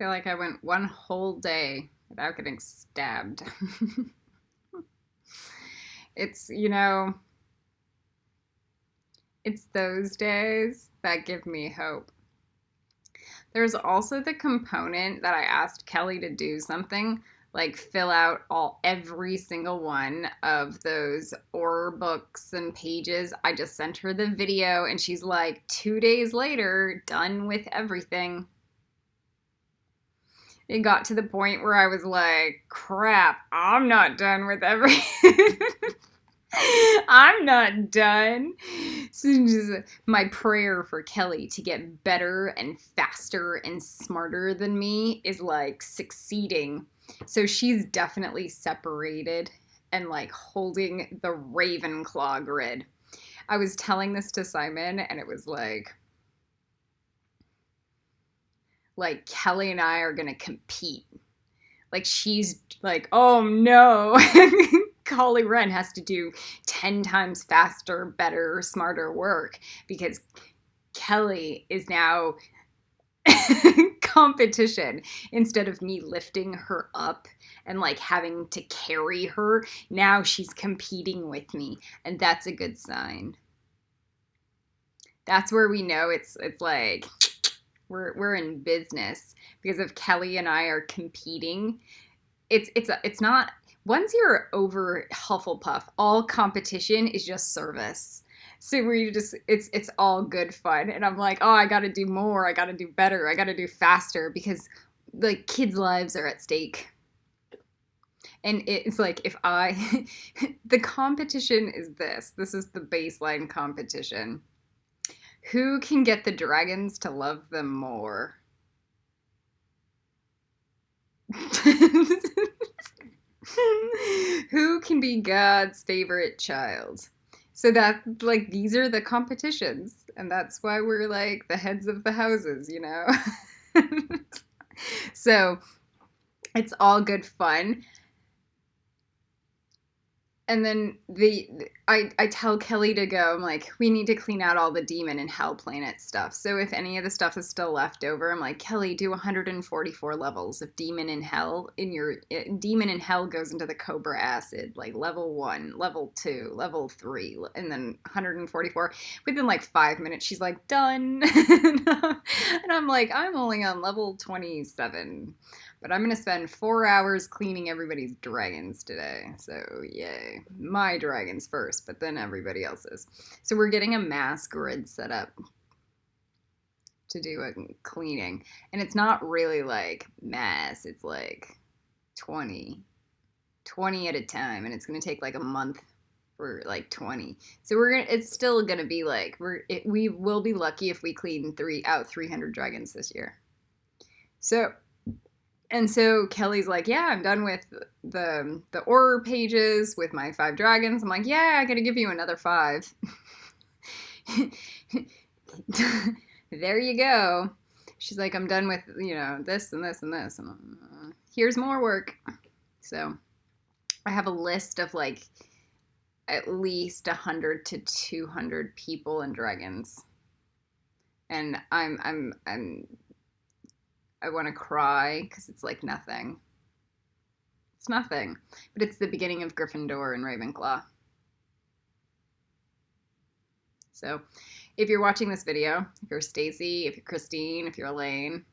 feel like I went one whole day without getting stabbed. It's, it's those days that give me hope. There's also the component that I asked Kelly to do something, like fill out every single one of those or books and pages. I just sent her the video and she's like 2 days later, done with everything. It got to the point where I was like, crap, I'm not done with everything. I'm not done. So just my prayer for Kelly to get better and faster and smarter than me is like succeeding. So she's definitely separated and like holding the Ravenclaw grid. I was telling this to Simon and it was like Kelly and I are gonna compete. Like she's like, oh no. Holly Wren has to do 10 times faster, better, smarter work because Kelly is now competition. Instead of me lifting her up and like having to carry her, now she's competing with me, and that's a good sign. That's where we know it's like we're in business, because if Kelly and I are competing, it's not. Once you're over Hufflepuff, all competition is just service. So it's all good fun, and I'm like, oh, I got to do more, I got to do better, I got to do faster, because like kids' lives are at stake. And it's like if I, the competition is this. This is the baseline competition. Who can get the dragons to love them more? Who can be God's favorite child? So that, like, these are the competitions, and that's why we're like the heads of the houses, you know? So it's all good fun. And then I tell Kelly to go. I'm like, we need to clean out all the demon and hell planet stuff. So if any of the stuff is still left over, I'm like, Kelly, do 144 levels of demon in hell. Demon in hell goes into the cobra acid, like level 1, level 2, level 3, and then 144. Within like 5 minutes, she's like, done. And I'm like, I'm only on level 27. But I'm going to spend 4 hours cleaning everybody's dragons today. So, yay. My dragons first, but then everybody else's. So we're getting a mass grid set up to do a cleaning. And it's not really like mass. It's like 20 at a time. And it's going to take like a month for like 20. So it's still going to be like, we will be lucky if we clean 300 dragons this year. So Kelly's like, yeah, I'm done with the order pages with my 5 dragons. I'm like, yeah, I gotta give you another 5. There you go. She's like, I'm done with, this and this and this. And here's more work. So I have a list of like at least 100 to 200 people and dragons. And I want to cry because it's like nothing. It's nothing. But it's the beginning of Gryffindor and Ravenclaw. So if you're watching this video, if you're Stacy, if you're Christine, if you're Elaine,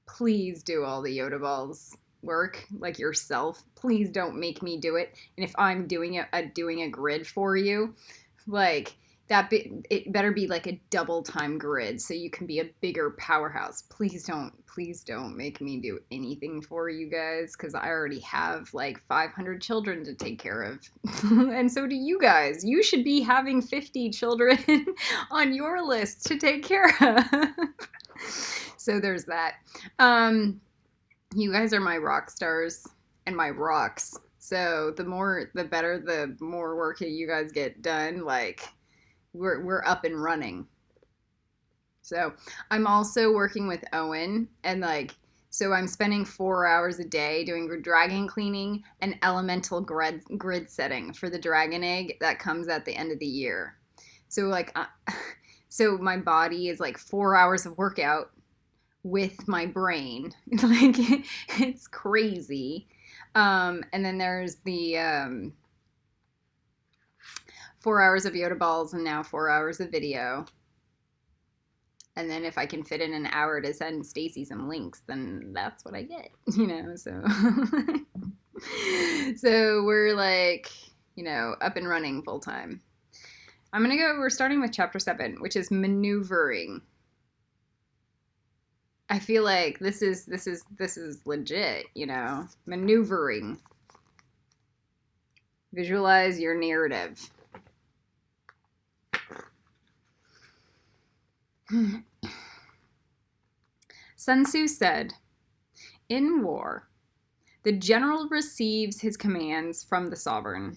please do all the Yoda balls work like yourself. Please don't make me do it. And if I'm doing a grid for you, like it better be like a double time grid so you can be a bigger powerhouse. Please don't make me do anything for you guys, because I already have like 500 children to take care of. And so do you guys. You should be having 50 children on your list to take care of. So there's that. You guys are my rock stars and my rocks. So the better, the more work you guys get done. Like, we're up and running. So I'm also working with Owen, and like, so I'm spending 4 hours a day doing dragon cleaning and elemental grid setting for the dragon egg that comes at the end of the year. So like, so my body is like 4 hours of workout with my brain. Like, it's crazy. And then there's the 4 hours of yoga balls and now 4 hours of video. And then if I can fit in an hour to send Stacy some links, then that's what I get, so. So we're like, up and running full time. We're starting with chapter 7, which is maneuvering. I feel like this is legit, maneuvering. Visualize your narrative. Sun Tzu said, "In war, the general receives his commands from the sovereign.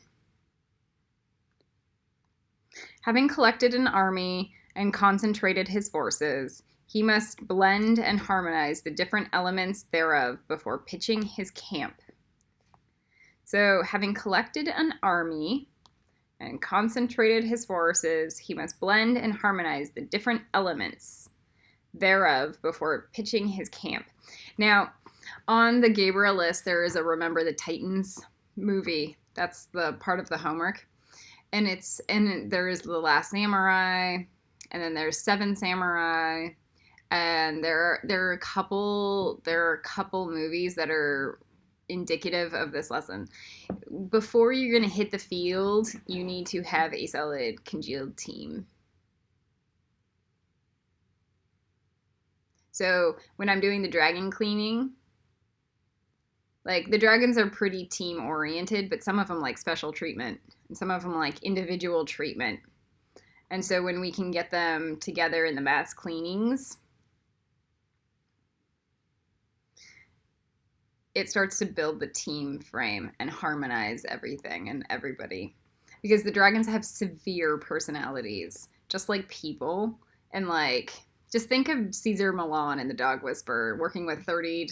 Having collected an army and concentrated his forces, he must blend and harmonize the different elements thereof before pitching his camp." So, having collected an army and concentrated his forces, he must blend and harmonize the different elements thereof before pitching his camp. Now, on the Gabriel list, there is a Remember the Titans movie. That's the part of the homework. And there is The Last Samurai, and then there's Seven Samurai, and there are a couple movies that are indicative of this lesson. Before you're going to hit the field, you need to have a solid congealed team. So when I'm doing the dragon cleaning, like, the dragons are pretty team oriented, but some of them like special treatment and some of them like individual treatment. And so when we can get them together in the mass cleanings, it starts to build the team frame and harmonize everything and everybody. Because the dragons have severe personalities, just like people. And like, just think of Caesar Milan in The Dog Whisperer working with 30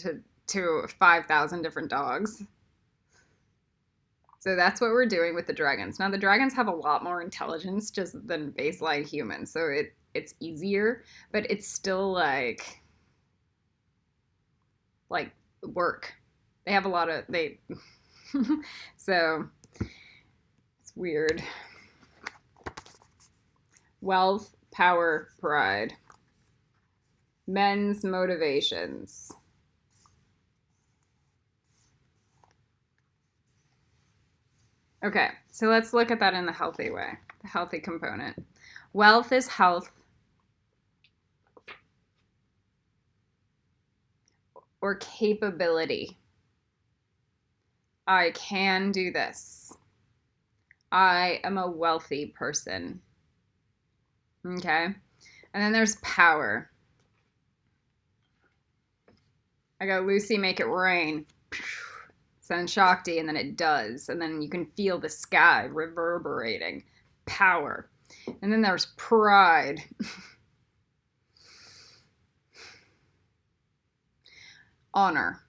to 5,000 different dogs. So that's what we're doing with the dragons. Now, the dragons have a lot more intelligence just than baseline humans, so it's easier, but it's still like work. They have a lot of, so it's weird. Wealth, power, pride. Men's motivations. Okay, so let's look at that in the healthy way, the healthy component. Wealth is health or capability. I can do this. I am a wealthy person. Okay? And then there's power. I go, Lucy, make it rain. Send Shakti, and then it does. And then you can feel the sky reverberating. Power. And then there's pride. Honor.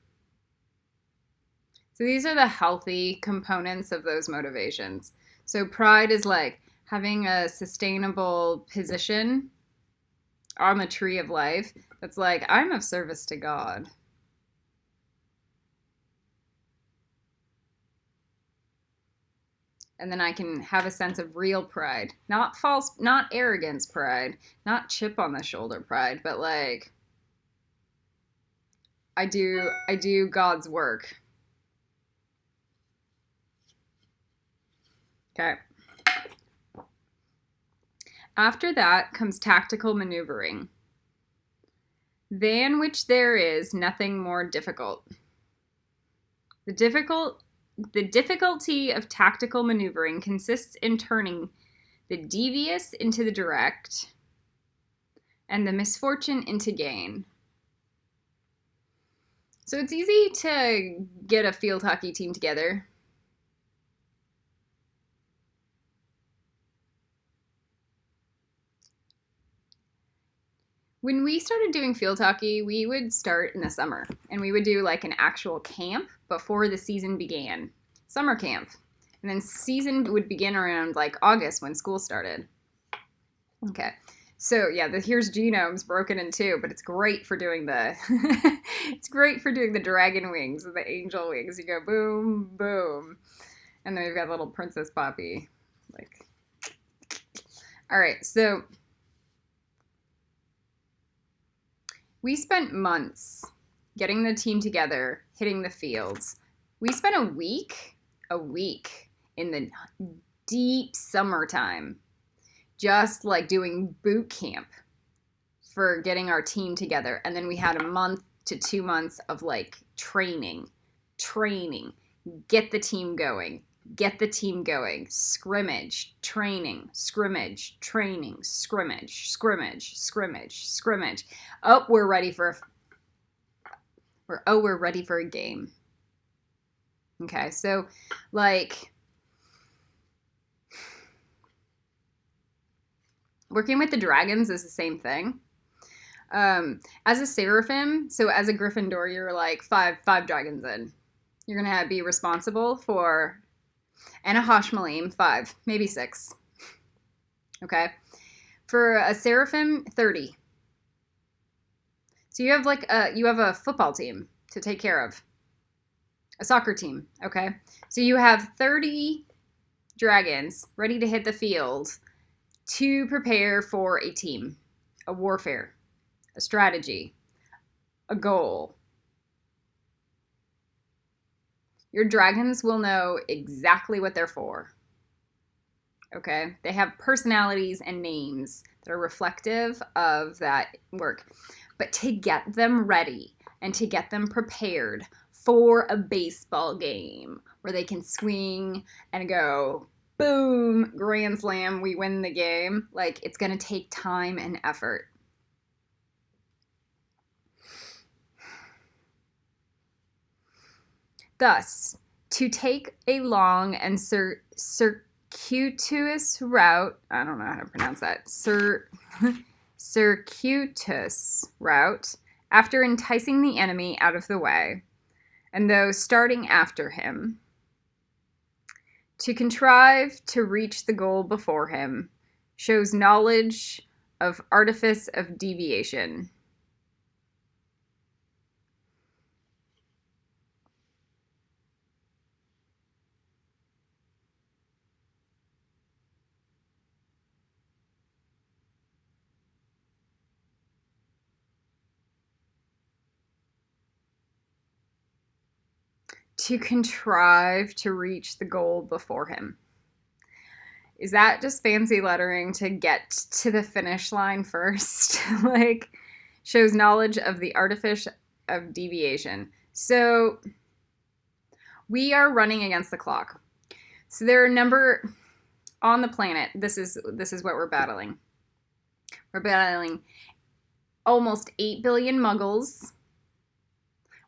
So these are the healthy components of those motivations. So pride is like having a sustainable position on the tree of life that's like, I'm of service to God. And then I can have a sense of real pride, not false, not arrogance pride, not chip on the shoulder pride, but like, I do God's work. Okay. After that comes tactical maneuvering, than which there is nothing more difficult. The difficulty of tactical maneuvering consists in turning the devious into the direct and the misfortune into gain. So it's easy to get a field hockey team together. When we started doing field hockey, we would start in the summer, and we would do like an actual camp before the season began. Summer camp. And then season would begin around like August when school started. Okay. So yeah, here's genomes broken in two, but it's great for doing the it's great for doing the dragon wings and the angel wings. You go boom, boom. And then we've got little Princess Poppy. Like, all right, so we spent months getting the team together, hitting the fields. We spent a week in the deep summertime, just like doing boot camp for getting our team together. And then we had a month to 2 months of like training, get the team going, scrimmage, training, scrimmage, training, scrimmage. Oh, we're ready for a game. Okay, so like working with the dragons is the same thing. As a seraphim, so as a Gryffindor, you're like five dragons in. You're gonna be responsible for, and a Hashmalim, 5, maybe 6. Okay, for a seraphim, 30. So you have a football team to take care of, a soccer team. Okay, so you have 30 dragons ready to hit the field to prepare for a team, a warfare, a strategy, a goal. Your dragons will know exactly what they're for. Okay? They have personalities and names that are reflective of that work. But to get them ready and to get them prepared for a baseball game where they can swing and go, boom, grand slam, we win the game, like it's going to take time and effort. Thus, to take a long and circuitous route, I don't know how to pronounce that, circuitous route, after enticing the enemy out of the way, and though starting after him, to contrive to reach the goal before him, shows knowledge of artifice of deviation. To contrive to reach the goal before him. Is that just fancy lettering to get to the finish line first? Like, shows knowledge of the artifice of deviation. So we are running against the clock. So there are a number on the planet. This is what we're battling. We're battling almost 8 billion muggles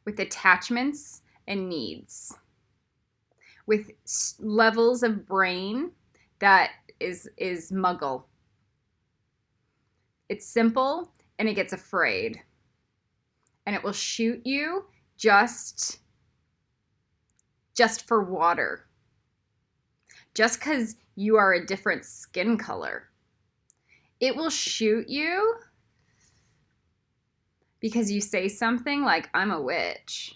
with attachments and needs, with levels of brain that is muggle. It's simple and it gets afraid, and it will shoot you just for water, just because you are a different skin color. It will shoot you because you say something like, I'm a witch.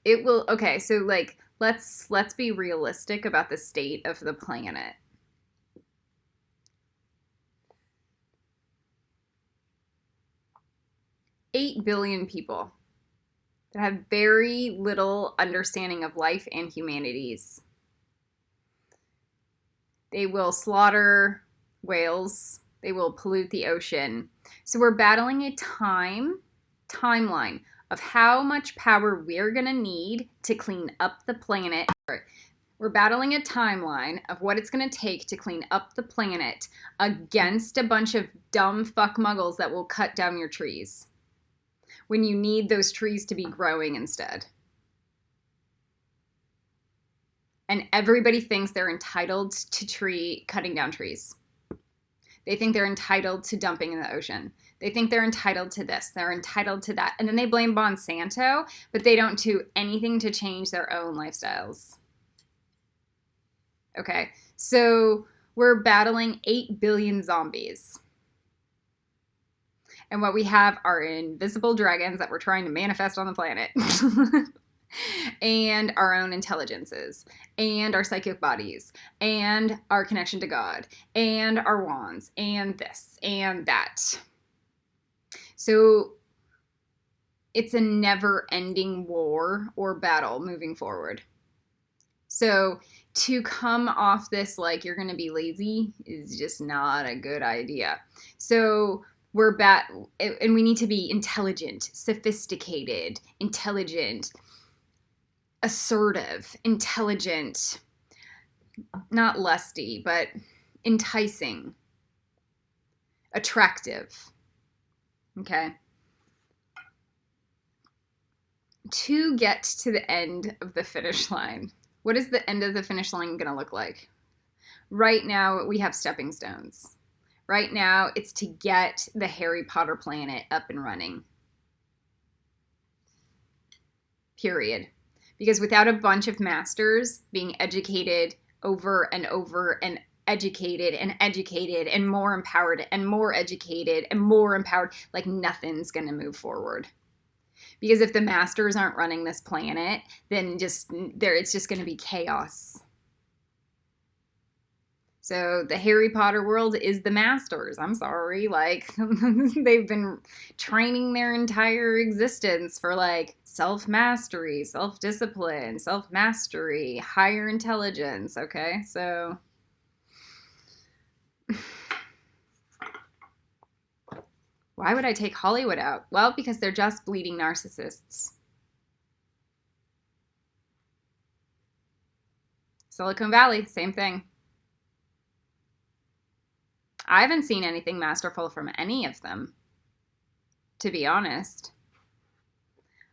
It will, okay, so like, let's be realistic about the state of the planet. $8 billion people that have very little understanding of life and humanities. They will slaughter whales. They will pollute the ocean. So we're battling a timeline of how much power we're going to need to clean up the planet. We're battling a timeline of what it's going to take to clean up the planet against a bunch of dumb fuck muggles that will cut down your trees when you need those trees to be growing instead. And everybody thinks they're entitled to cutting down trees. They think they're entitled to dumping in the ocean. They think they're entitled to this. They're entitled to that. And then they blame Monsanto, but they don't do anything to change their own lifestyles. Okay, so we're battling 8 billion zombies. And what we have are invisible dragons that we're trying to manifest on the planet. And our own intelligences, and our psychic bodies, and our connection to God, and our wands, and this, and that. So it's a never-ending war or battle moving forward. So to come off this like you're going to be lazy is just not a good idea. So and we need to be intelligent, sophisticated, intelligent, assertive, intelligent, not lusty, but enticing, attractive. Okay? To get to the end of the finish line, what is the end of the finish line going to look like? Right now, we have stepping stones. Right now, it's to get the Harry Potter planet up and running. Period. Because without a bunch of masters being educated over and over and educated and more empowered and more educated and more empowered, like nothing's going to move forward. Because if the masters aren't running this planet, then it's just going to be chaos. So the Harry Potter world is the masters. I'm sorry. Like, they've been training their entire existence for like self-mastery, self-discipline, self-mastery, higher intelligence. Okay, so why would I take Hollywood out? Well, because they're just bleeding narcissists. Silicon Valley, same thing. I haven't seen anything masterful from any of them, to be honest.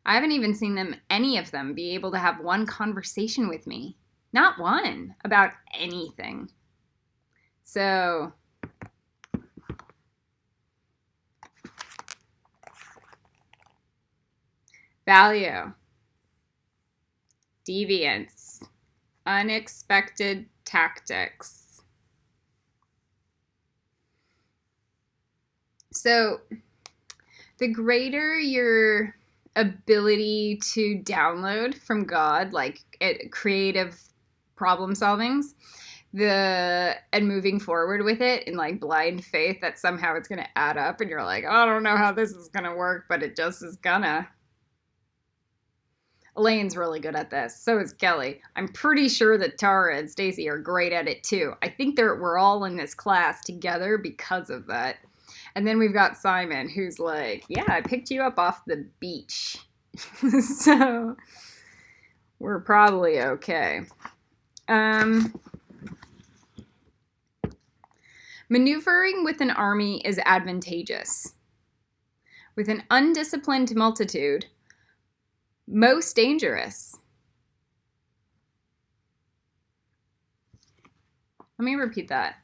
I haven't even seen any of them be able to have one conversation with me. Not one, about anything. So, value, deviance, unexpected tactics. So the greater your ability to download from God, like creative problem solvings, and moving forward with it in like blind faith that somehow it's going to add up and you're like, oh, I don't know how this is going to work, but it just is gonna. Elaine's really good at this. So is Kelly. I'm pretty sure that Tara and Stacy are great at it too. I think we're all in this class together because of that. And then we've got Simon, who's like, yeah, I picked you up off the beach. So we're probably okay. Maneuvering with an army is advantageous. With an undisciplined multitude, most dangerous. Let me repeat that.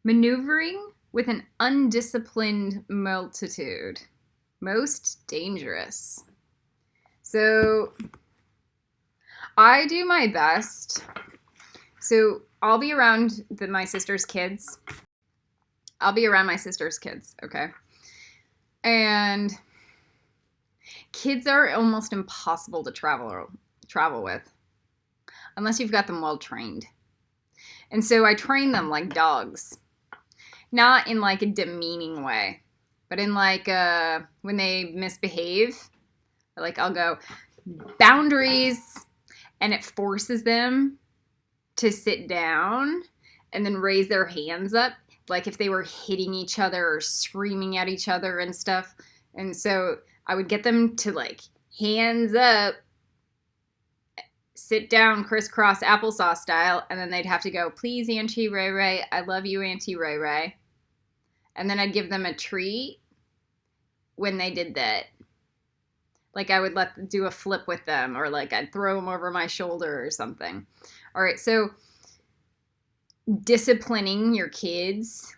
Maneuvering with an undisciplined multitude, most dangerous. So I do my best. So I'll be around my sister's kids. Okay? And kids are almost impossible to travel with unless you've got them well trained. And so I train them like dogs. Not in like a demeaning way, but in like when they misbehave, like I'll go, boundaries, and it forces them to sit down and then raise their hands up, like if they were hitting each other or screaming at each other and stuff. And so I would get them to like hands up, sit down, crisscross applesauce style, and then they'd have to go, please, Auntie Ray Ray, I love you, Auntie Ray Ray. And then I'd give them a treat when they did that. Like I would let them do a flip with them, or like I'd throw them over my shoulder or something. All right, so disciplining your kids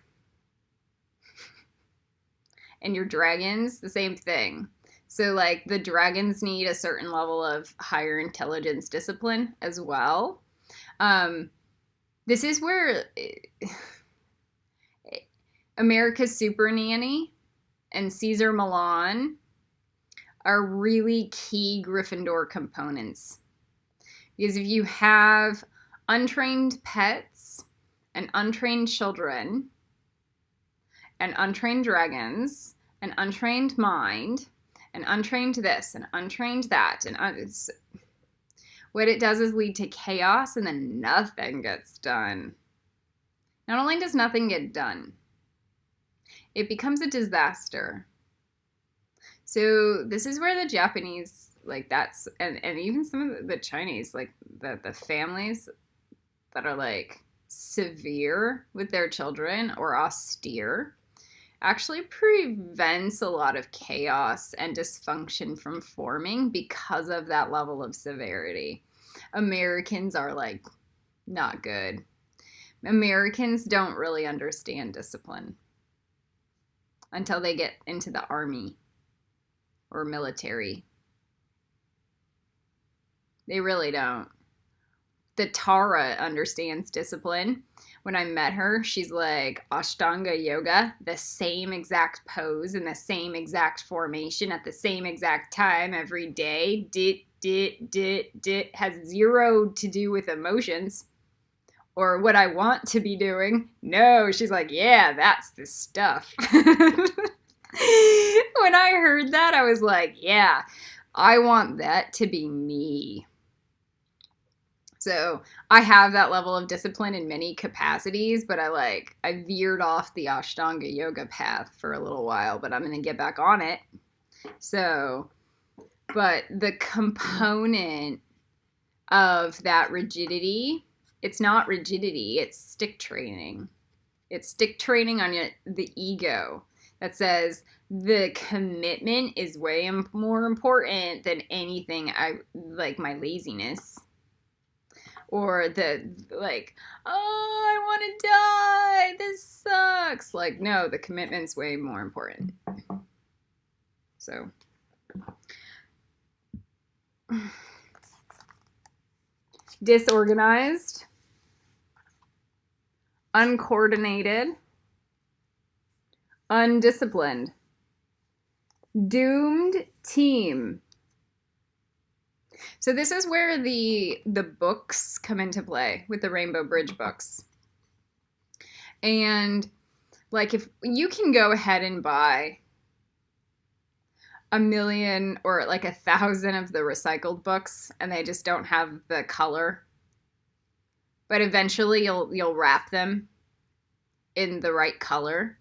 and your dragons, the same thing. So like the dragons need a certain level of higher intelligence discipline as well. This is where America's Super Nanny and Caesar Milan are really key Gryffindor components. Because if you have untrained pets and untrained children and untrained dragons and untrained mind and untrained this and untrained that, and what it does is lead to chaos, and then nothing gets done. Not only does nothing get done, it becomes a disaster. So this is where the Japanese, like that's, and even some of the Chinese, like the families that are like severe with their children or austere, actually prevents a lot of chaos and dysfunction from forming because of that level of severity. Americans are like not good. Americans don't really understand discipline until they get into the army or military. They really don't. The Tara understands discipline. When I met her, she's like Ashtanga yoga, the same exact pose in the same exact formation at the same exact time every day. Has zero to do with emotions or what I want to be doing. No, she's like, yeah, that's the stuff. When I heard that, I was like, yeah, I want that to be me. So I have that level of discipline in many capacities, but I veered off the Ashtanga yoga path for a little while, but I'm going to get back on it. So, but the component of that rigidity, it's not rigidity, it's stick training. It's stick training on the ego that says the commitment is way more important than anything like my laziness. Or like, oh, I want to die. This sucks. Like, no, the commitment's way more important. So, disorganized, uncoordinated, undisciplined, doomed team. So this is where the books come into play with the Rainbow Bridge books. And like if you can go ahead and buy 1,000,000 or like 1,000 of the recycled books and they just don't have the color, but eventually you'll wrap them in the right color.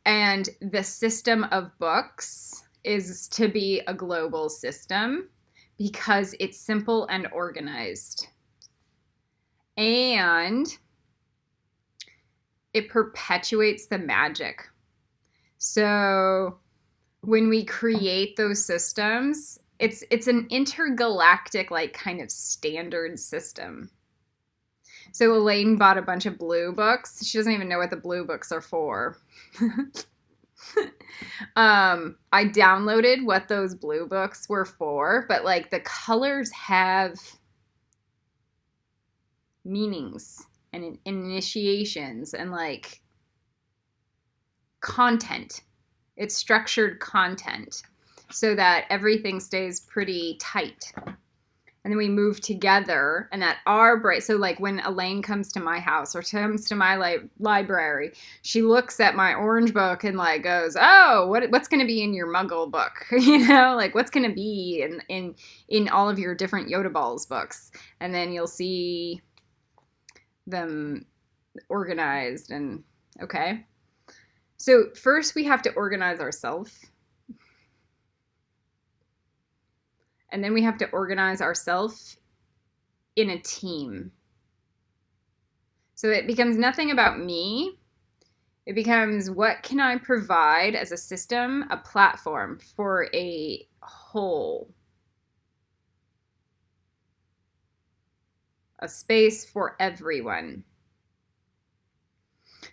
And the system of books is to be a global system, because it's simple and organized. And it perpetuates the magic. So when we create those systems, it's an intergalactic, like kind of standard system. So Elaine bought a bunch of blue books. She doesn't even know what the blue books are for. I downloaded what those blue books were for, but like the colors have meanings and initiations and like content. It's structured content so that everything stays pretty tight. And then we move together, and that our brain, so like when Elaine comes to my house or comes to my library, she looks at my orange book and like goes, oh, what's going to be in your Muggle book? You know, like what's going to be in all of your different Yoda Balls books. And then you'll see them organized and okay. So first we have to organize ourselves. And then we have to organize ourselves in a team. So it becomes nothing about me. It becomes, what can I provide as a system, a platform for a whole? A space for everyone.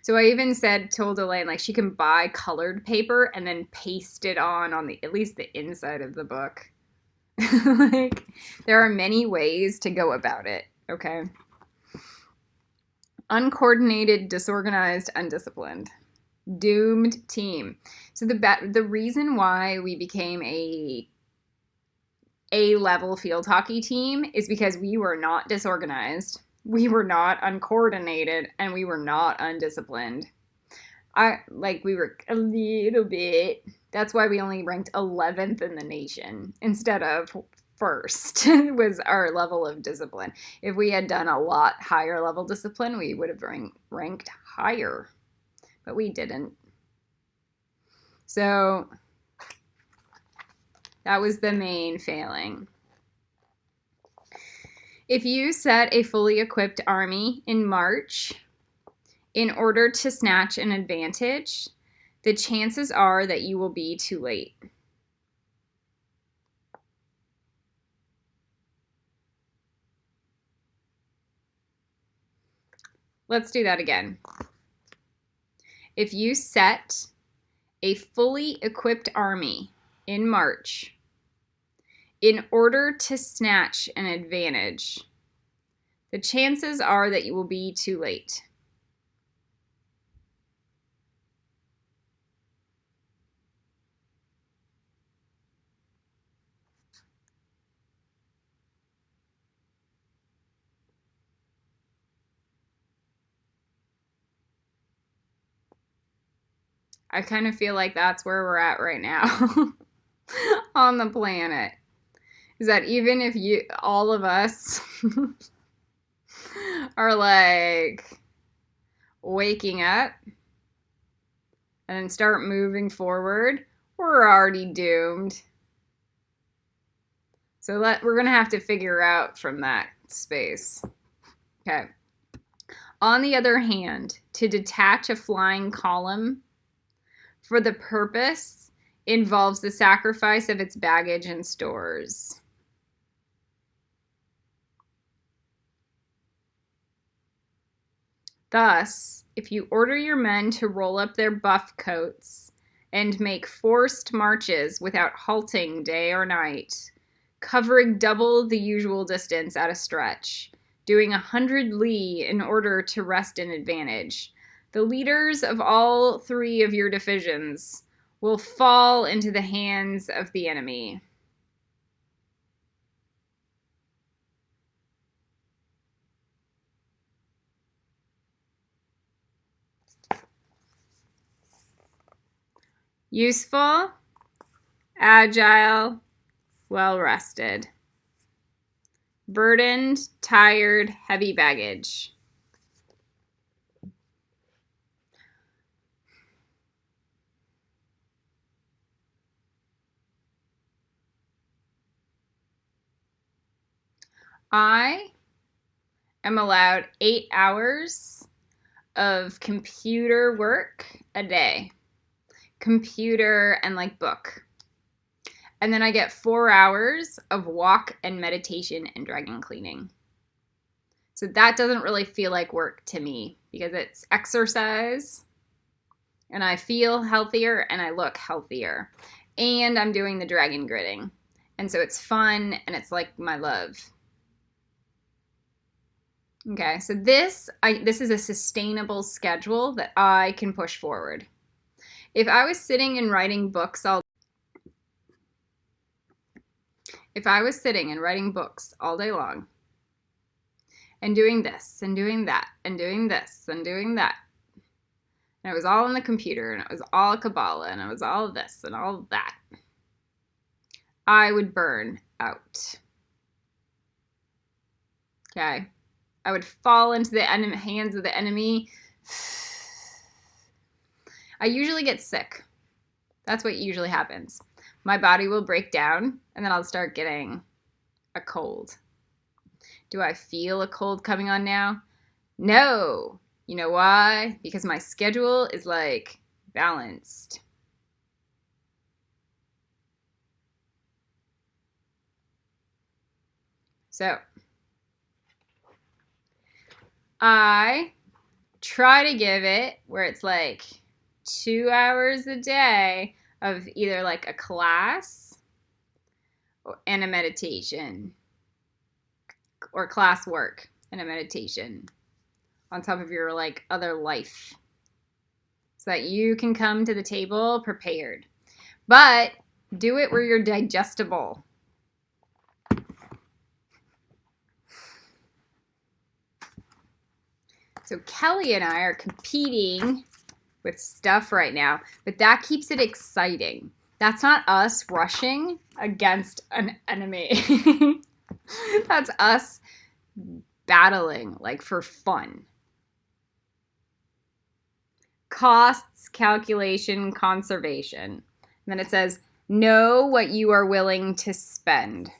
So I even told Elaine, like she can buy colored paper and then paste it on at least the inside of the book. Like, there are many ways to go about it, okay? Uncoordinated, disorganized, undisciplined. Doomed team. So the reason why we became A-level field hockey team is because we were not disorganized, we were not uncoordinated, and we were not undisciplined. We were a little bit. That's why we only ranked 11th in the nation instead of first was our level of discipline. If we had done a lot higher level discipline, we would have ranked higher, but we didn't. So that was the main failing. If you set a fully equipped army in March in order to snatch an advantage, the chances are that you will be too late. Let's do that again. If you set a fully equipped army in March in order to snatch an advantage, the chances are that you will be too late. I kind of feel like that's where we're at right now on the planet. Is that even if all of us are like waking up and then start moving forward, we're already doomed. So we're going to have to figure out from that space. Okay. On the other hand, to detach a flying column for the purpose involves the sacrifice of its baggage and stores. Thus, if you order your men to roll up their buff coats and make forced marches without halting day or night, covering double the usual distance at a stretch, doing 100 li in order to wrest an advantage, the leaders of all three of your divisions will fall into the hands of the enemy. Useful, agile, well-rested. Burdened, tired, heavy baggage. I am allowed 8 hours of computer work a day. Computer and like book. And then I get 4 hours of walk and meditation and dragon cleaning. So that doesn't really feel like work to me because it's exercise and I feel healthier and I look healthier. And I'm doing the dragon gridding. And so it's fun and it's like my love. Okay, so this is a sustainable schedule that I can push forward. If I was sitting and writing books all day long and doing this and doing that and doing this and doing that, and it was all on the computer and it was all Kabbalah and it was all this and all that, I would burn out. Okay. I would fall into the hands of the enemy. I usually get sick. That's what usually happens. My body will break down and then I'll start getting a cold. Do I feel a cold coming on now? No. You know why? Because my schedule is like balanced. So I try to give it where it's like 2 hours a day of either like a class and a meditation or class work and a meditation on top of your like other life so that you can come to the table prepared. But do it where you're digestible. So Kelly and I are competing with stuff right now, but that keeps it exciting. That's not us rushing against an enemy. That's us battling, like, for fun. Costs, calculation, conservation. And then it says, know what you are willing to spend.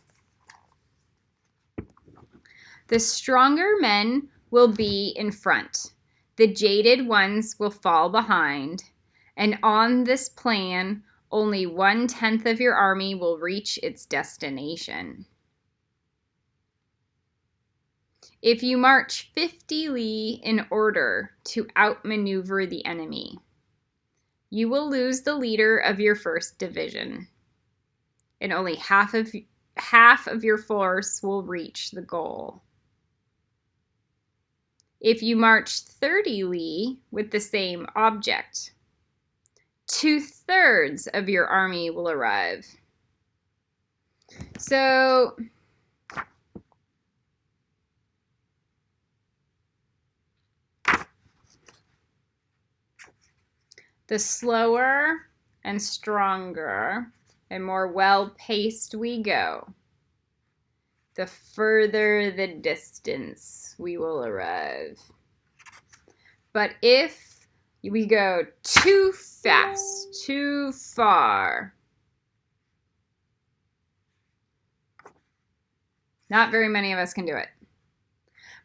The stronger men will be in front. The jaded ones will fall behind. And on this plan, only 1/10 of your army will reach its destination. If you march 50 li in order to outmaneuver the enemy, you will lose the leader of your first division, and only half of your force will reach the goal. If you march 30 li with the same object, 2/3 of your army will arrive. So the slower and stronger and more well-paced we go, the further the distance we will arrive. But if we go too fast, too far, not very many of us can do it.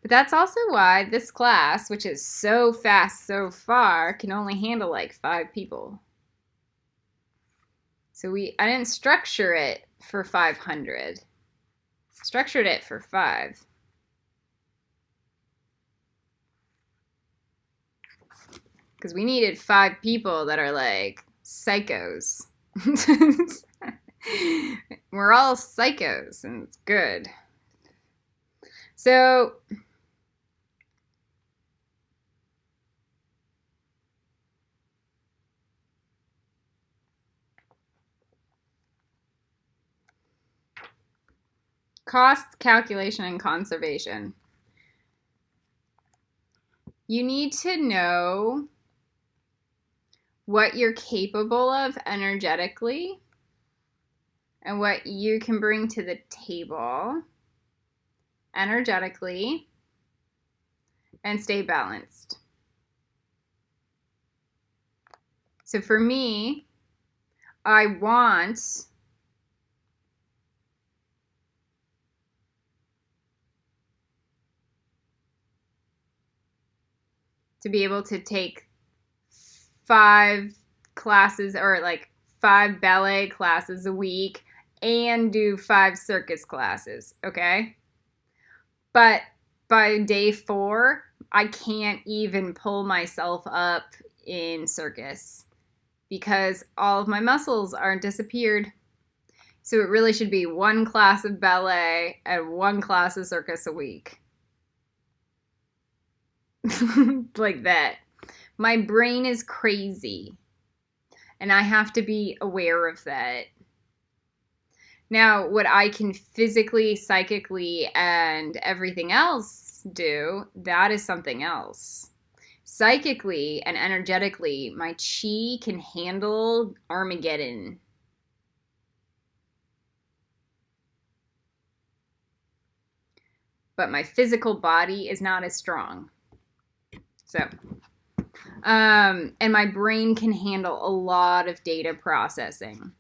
But that's also why this class, which is so fast, so far, can only handle like 5 people. So I didn't structure it for 500. Structured it for 5. Because we needed 5 people that are like psychos. We're all psychos, and it's good. So cost, calculation, and conservation. You need to know what you're capable of energetically and what you can bring to the table energetically and stay balanced. So for me, I want to be able to take 5 classes or like 5 ballet classes a week and do 5 circus classes, okay? But by day 4, I can't even pull myself up in circus because all of my muscles are disappeared. So it really should be 1 class of ballet and 1 class of circus a week. Like that. My brain is crazy, and I have to be aware of that. Now, what I can physically, psychically, and everything else do, that is something else. Psychically and energetically, my chi can handle Armageddon. But my physical body is not as strong. So, and my brain can handle a lot of data processing.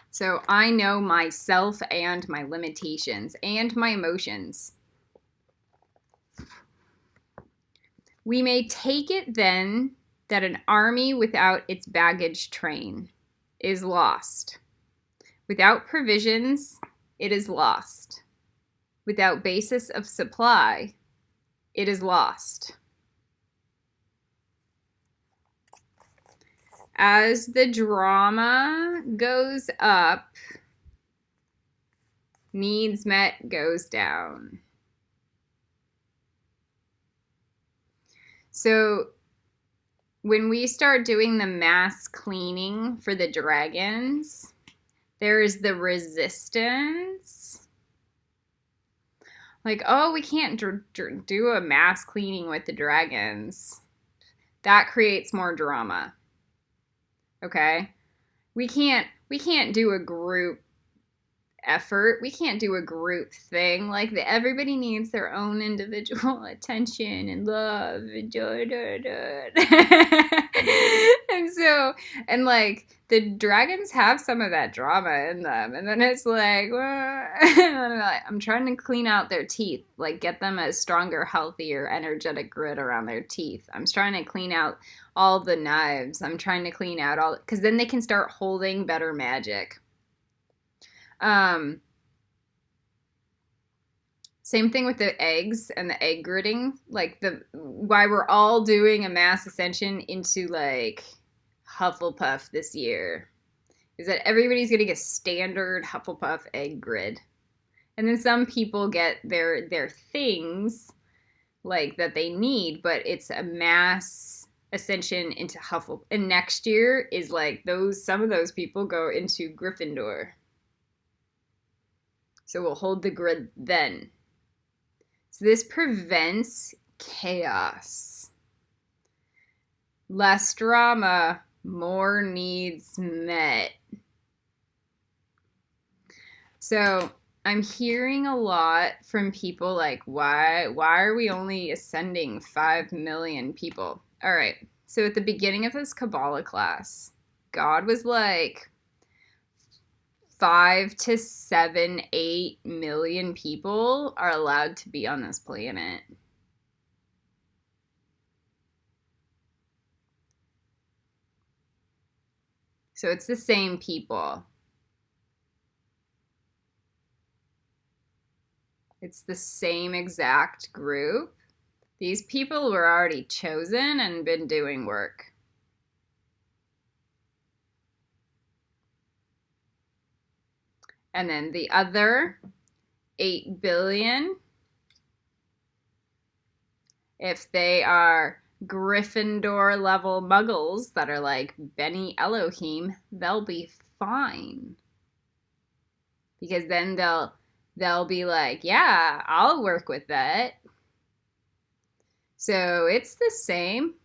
So I know myself and my limitations and my emotions. We may take it then that an army without its baggage train is lost. Without provisions, it is lost. Without basis of supply, it is lost. As the drama goes up, needs met goes down. So when we start doing the mass cleaning for the dragons, there is the resistance. Like, oh, we can't do a mass cleaning with the dragons. That creates more drama. Okay? We can't do a group effort. We can't do a group thing. Like, everybody needs their own individual attention and love and and so, and like, the dragons have some of that drama in them, and then it's like, I'm trying to clean out their teeth, like get them a stronger, healthier, energetic grid around their teeth. I'm trying to clean out all the knives. I'm trying to clean out all, because then they can start holding better magic. Same thing with the eggs and the egg gridding. Like, why we're all doing a mass ascension into like Hufflepuff this year is that everybody's getting a standard Hufflepuff egg grid. And then some people get their things like that they need, but it's a mass ascension into Hufflepuff. And next year is like some of those people go into Gryffindor. So we'll hold the grid then. So this prevents chaos. Less drama, more needs met. So I'm hearing a lot from people like, why are we only ascending 5 million people? All right, so at the beginning of this Kabbalah class, God was like, 5 to 7, 8 million people are allowed to be on this planet. So it's the same people. It's the same exact group. These people were already chosen and been doing work. And then the other 8 billion, if they are Gryffindor level muggles that are like Benny Elohim, they'll be fine. Because then they'll be like, yeah, I'll work with that. So it's the same.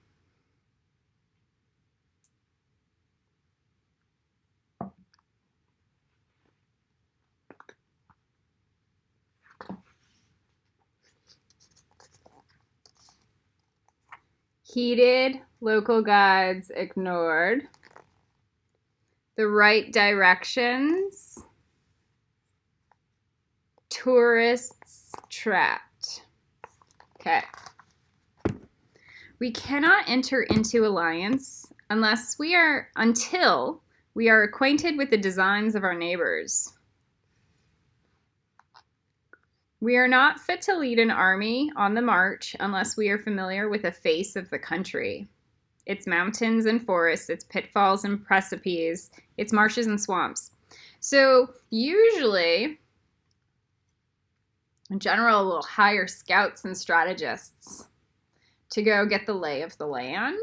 Heated, local guides ignored. The right directions. Tourists trapped. Okay. We cannot enter into alliance until we are acquainted with the designs of our neighbors. We are not fit to lead an army on the march unless we are familiar with the face of the country, its mountains and forests, its pitfalls and precipices, its marshes and swamps. So usually, in general, we'll hire scouts and strategists to go get the lay of the land.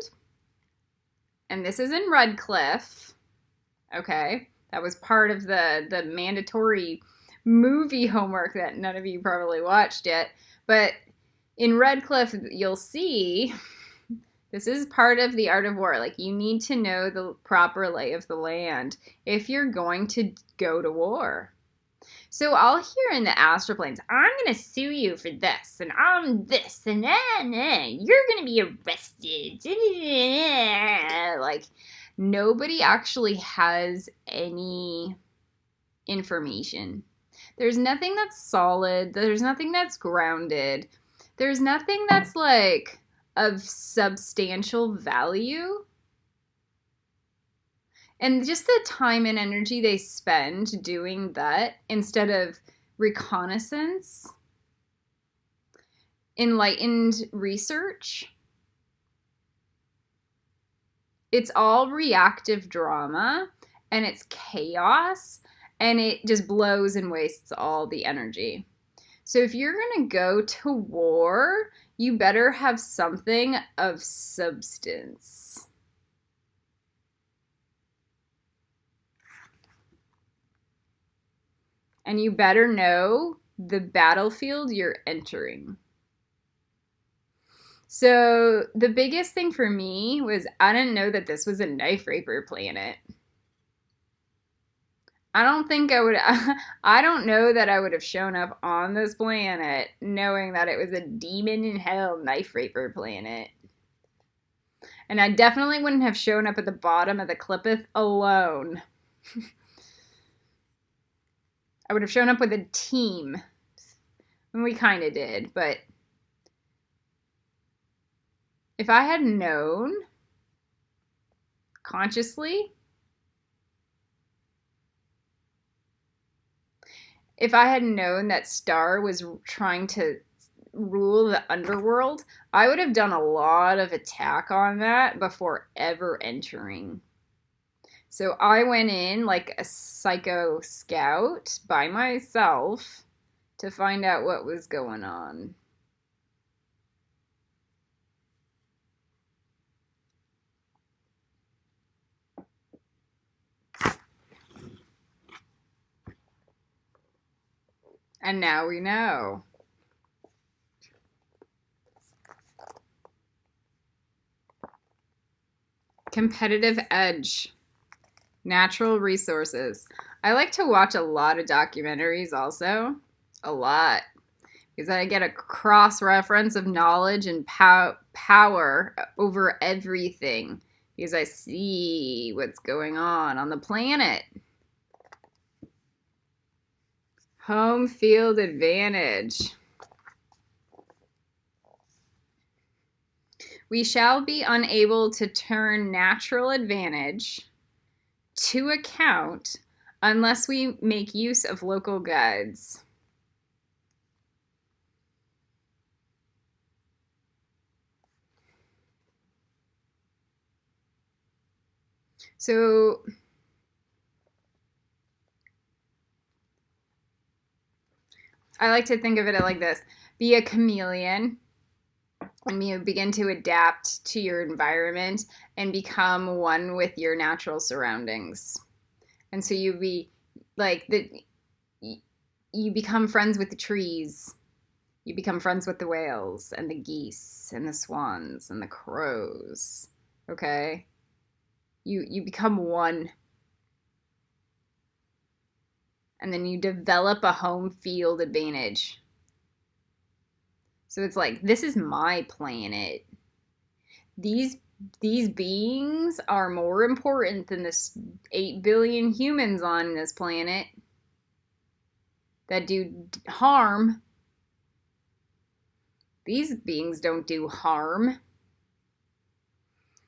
And this is in Redcliffe. Okay, that was part of the mandatory movie homework that none of you probably watched yet. But in Redcliffe, you'll see this is part of the art of war. Like, you need to know the proper lay of the land if you're going to go to war. So I'll hear in the astral planes, I'm going to sue you for this, and I'm this, and then you're going to be arrested. Like, nobody actually has any information. There's nothing that's solid. There's nothing that's grounded. There's nothing that's like of substantial value. And just the time and energy they spend doing that instead of reconnaissance, enlightened research, it's all reactive drama and it's chaos. And it just blows and wastes all the energy. So if you're going to go to war, you better have something of substance. And you better know the battlefield you're entering. So the biggest thing for me was I didn't know that this was a knife raper planet. I don't know that I would have shown up on this planet knowing that it was a demon in hell knife raper planet. And I definitely wouldn't have shown up at the bottom of the Clippeth alone. I would have shown up with a team. And we kind of did, but if I had known consciously, if I had known that Star was trying to rule the underworld, I would have done a lot of attack on that before ever entering. So I went in like a psycho scout by myself to find out what was going on. And now we know. Competitive edge. Natural resources. I like to watch a lot of documentaries also. A lot. Because I get a cross-reference of knowledge and power over everything. Because I see what's going on the planet. Home field advantage. We shall be unable to turn natural advantage to account unless we make use of local guides. So I like to think of it like this. Be a chameleon and you begin to adapt to your environment and become one with your natural surroundings. And so you become friends with the trees. You become friends with the whales and the geese and the swans and the crows. Okay? You become one. And then you develop a home field advantage. So it's like, this is my planet. These beings are more important than the 8 billion humans on this planet that do harm. These beings don't do harm.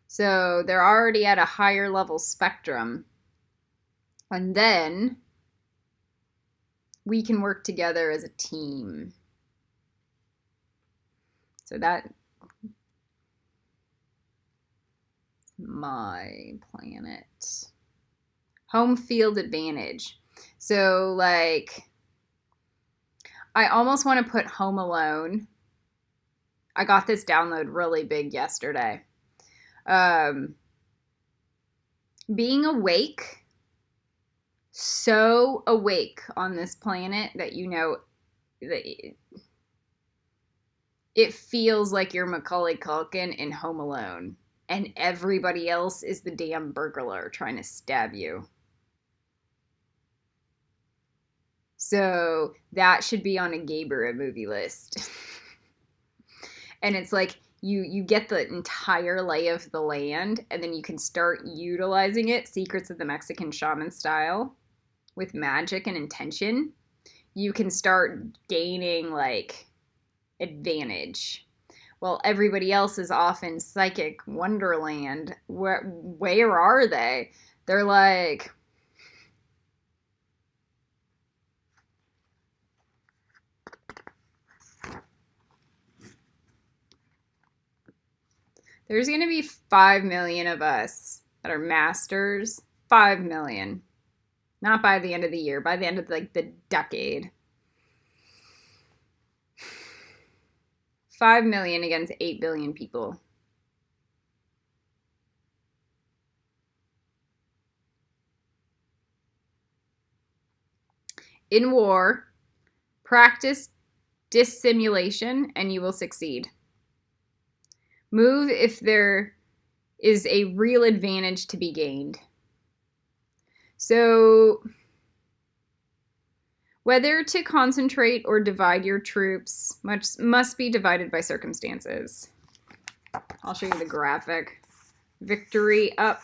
So they're already at a higher level spectrum. And then we can work together as a team. So that's my planet. Home field advantage. So like, I almost want to put Home Alone. I got this download really big yesterday. Being awake, so awake on this planet that you know that it feels like you're Macaulay Culkin in Home Alone, and everybody else is the damn burglar trying to stab you. So that should be on a Gaybera movie list. And it's like you get the entire lay of the land, and then you can start utilizing it, Secrets of the Mexican Shaman style, with magic and intention. You can start gaining like advantage. Well, everybody else is off in psychic wonderland. Where are they? They're like, there's going to be 5 million of us that are masters. 5 million. Not by the end of the year, by the end of like the decade. 5 million against 8 billion people. In war, practice dissimulation and you will succeed. Move if there is a real advantage to be gained. So, whether to concentrate or divide your troops must be divided by circumstances. I'll show you the graphic. Victory up.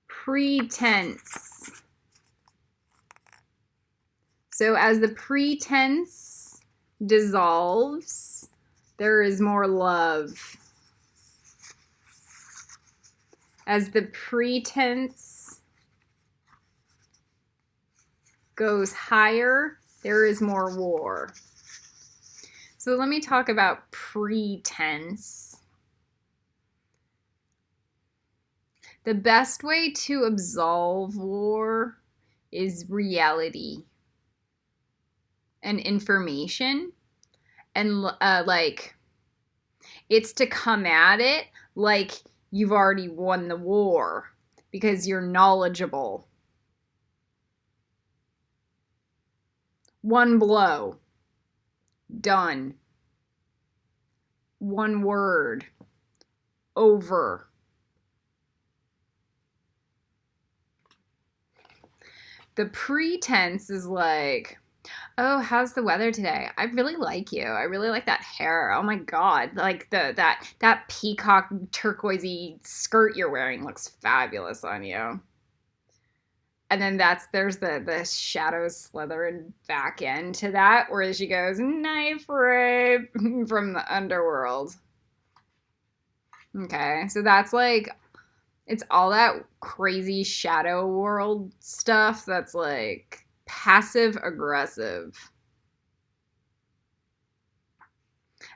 Pretense. So as the pretense dissolves, there is more love. As the pretense goes higher, there is more war. So let me talk about pretense. The best way to absolve war is reality and information, and like it's to come at it like you've already won the war because you're knowledgeable. One blow, done. One word, over. The pretense is like, oh, how's the weather today? I really like you. I really like that hair. Oh my God. Like that peacock turquoisey skirt you're wearing looks fabulous on you. And then there's the shadow slithering back into that where she goes, knife rape from the underworld. Okay, so that's like, it's all that crazy shadow world stuff that's like passive aggressive.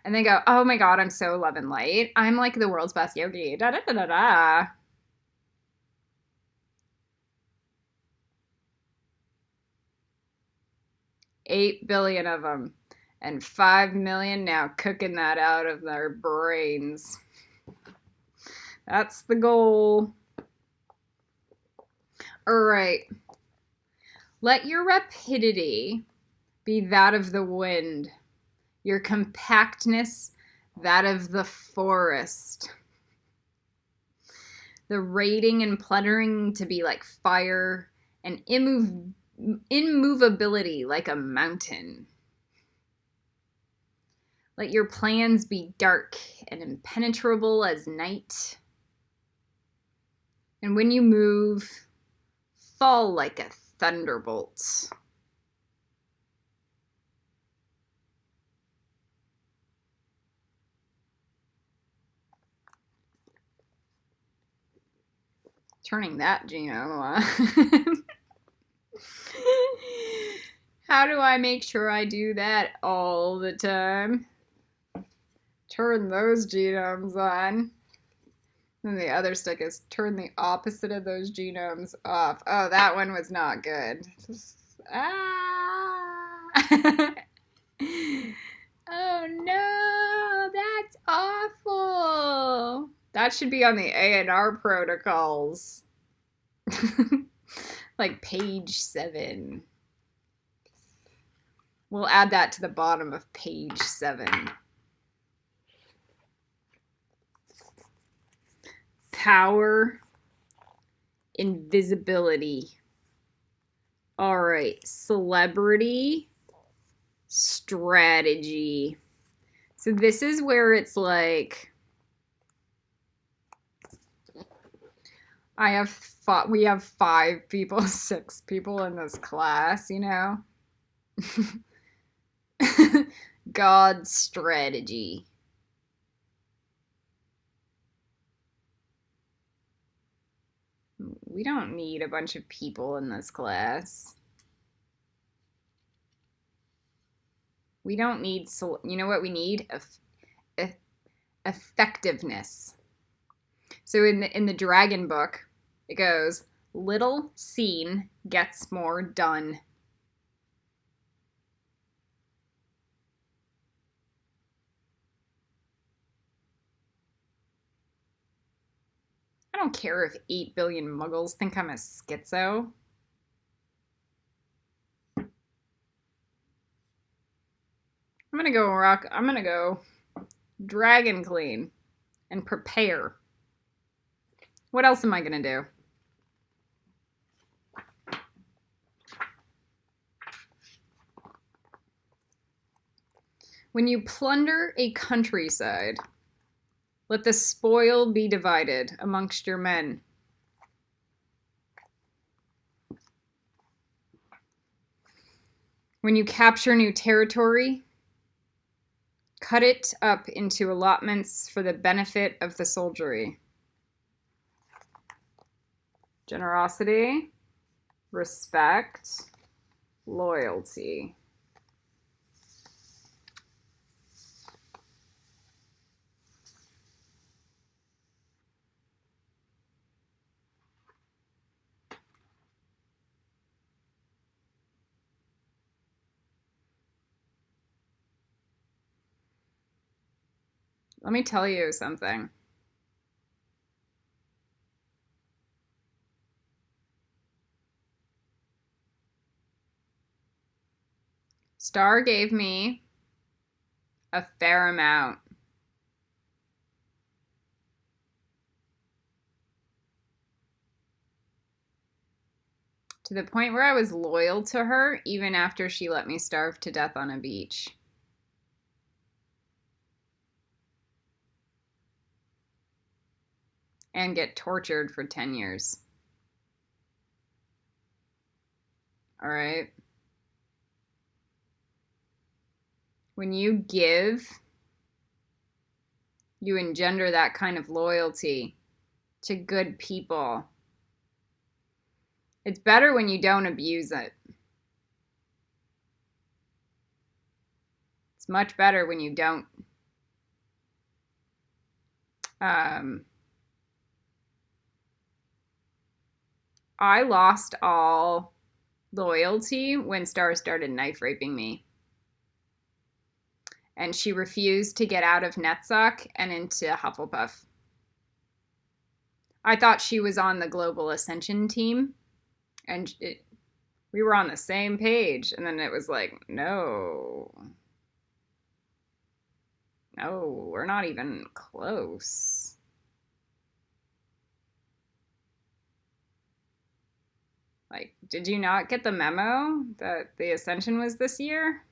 And they go, oh my God, I'm so love and light. I'm like the world's best yogi. Da da da da da. $8 billion of them, and 5 million now cooking that out of their brains. That's the goal. All right. Let your rapidity be that of the wind, your compactness that of the forest. The raiding and plundering to be like fire, and immovability like a mountain. Let your plans be dark and impenetrable as night. And when you move, fall like a thunderbolt. Turning that genome on. How do I make sure I do that all the time? Turn those genomes on. And the other stick is turn the opposite of those genomes off. Oh, that one was not good. Ah! Oh no, that's awful. That should be on the A&R protocols. Like page 7. We'll add that to the bottom of page 7. Power, invisibility. All right, celebrity, strategy. So this is where it's like, we have 5 people, 6 people in this class, you know? God's strategy. We don't need a bunch of people in this class. We don't need, you know what we need? Effectiveness. So in the dragon book, it goes, little seen gets more done. don't care if 8 billion muggles think I'm a schizo. I'm gonna go dragon clean and prepare. What else am I gonna do? When you plunder a countryside, let the spoil be divided amongst your men. When you capture new territory, cut it up into allotments for the benefit of the soldiery. Generosity, respect, loyalty. Let me tell you something. Star gave me a fair amount. To the point where I was loyal to her even after she let me starve to death on a beach. And get tortured for 10 years. All right? When you give, you engender that kind of loyalty to good people. It's better when you don't abuse it. It's much better when you don't. I lost all loyalty when Star started knife raping me. And she refused to get out of Netsuck and into Hufflepuff. I thought she was on the Global Ascension team, and we were on the same page. And then it was like, no, we're not even close. Like, did you not get the memo that the Ascension was this year?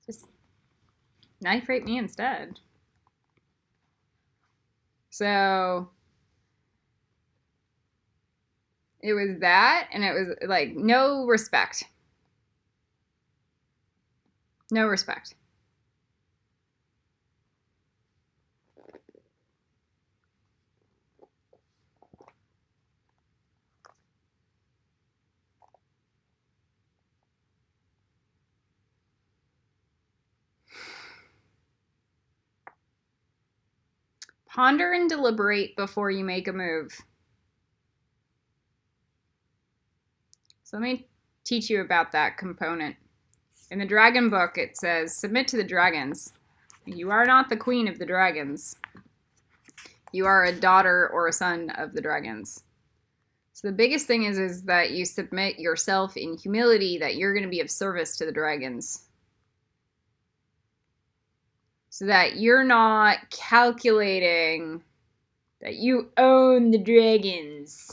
Just knife rape me instead. So it was that, and it was like no respect. No respect. Ponder and deliberate before you make a move. So let me teach you about that component. In the dragon book, it says, submit to the dragons. You are not the queen of the dragons. You are a daughter or a son of the dragons. So the biggest thing is that you submit yourself in humility, that you're going to be of service to the dragons. So that you're not calculating that you own the dragons.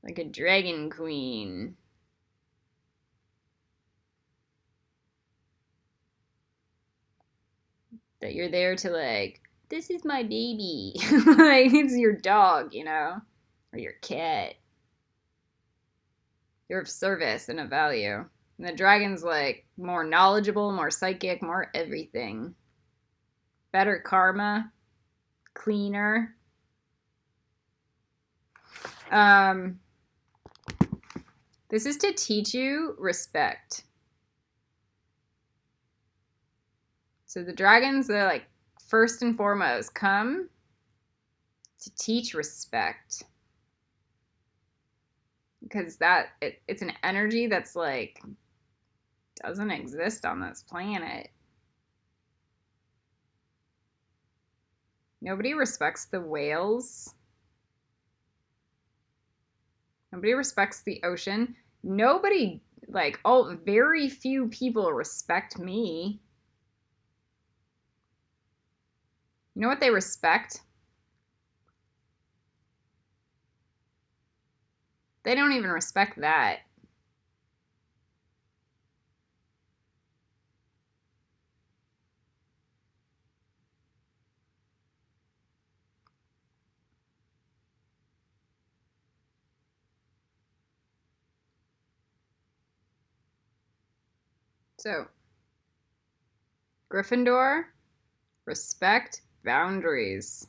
Like a dragon queen. That you're there to like, this is my baby. Like, it's your dog, you know? Or your cat. You're of service and of value. And the dragon's like more knowledgeable, more psychic, more everything. Better karma. Cleaner. This is to teach you respect. So the dragons, they're like, first and foremost, come to teach respect. Because it's an energy that's like, doesn't exist on this planet. Nobody respects the whales. Nobody respects the ocean. Nobody, like, very few people respect me. You know what they respect? They don't even respect that. So, Gryffindor, respect boundaries.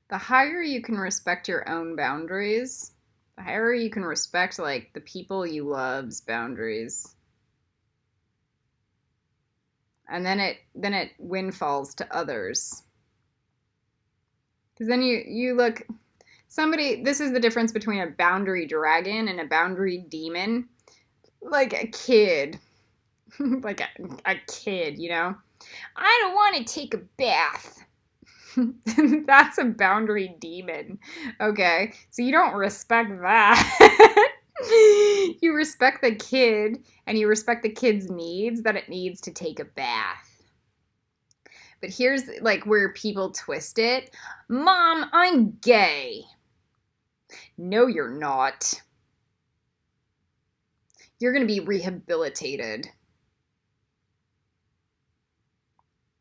The higher you can respect your own boundaries, the higher you can respect, like, the people you love's boundaries. And then it windfalls to others. Because then you look, this is the difference between a boundary dragon and a boundary demon. Like a kid. Like a kid, you know? I don't want to take a bath. That's a boundary demon. Okay, so you don't respect that. You respect the kid, and you respect the kid's needs, that it needs to take a bath. But here's like where people twist it. Mom, I'm gay. No, you're not. You're going to be rehabilitated.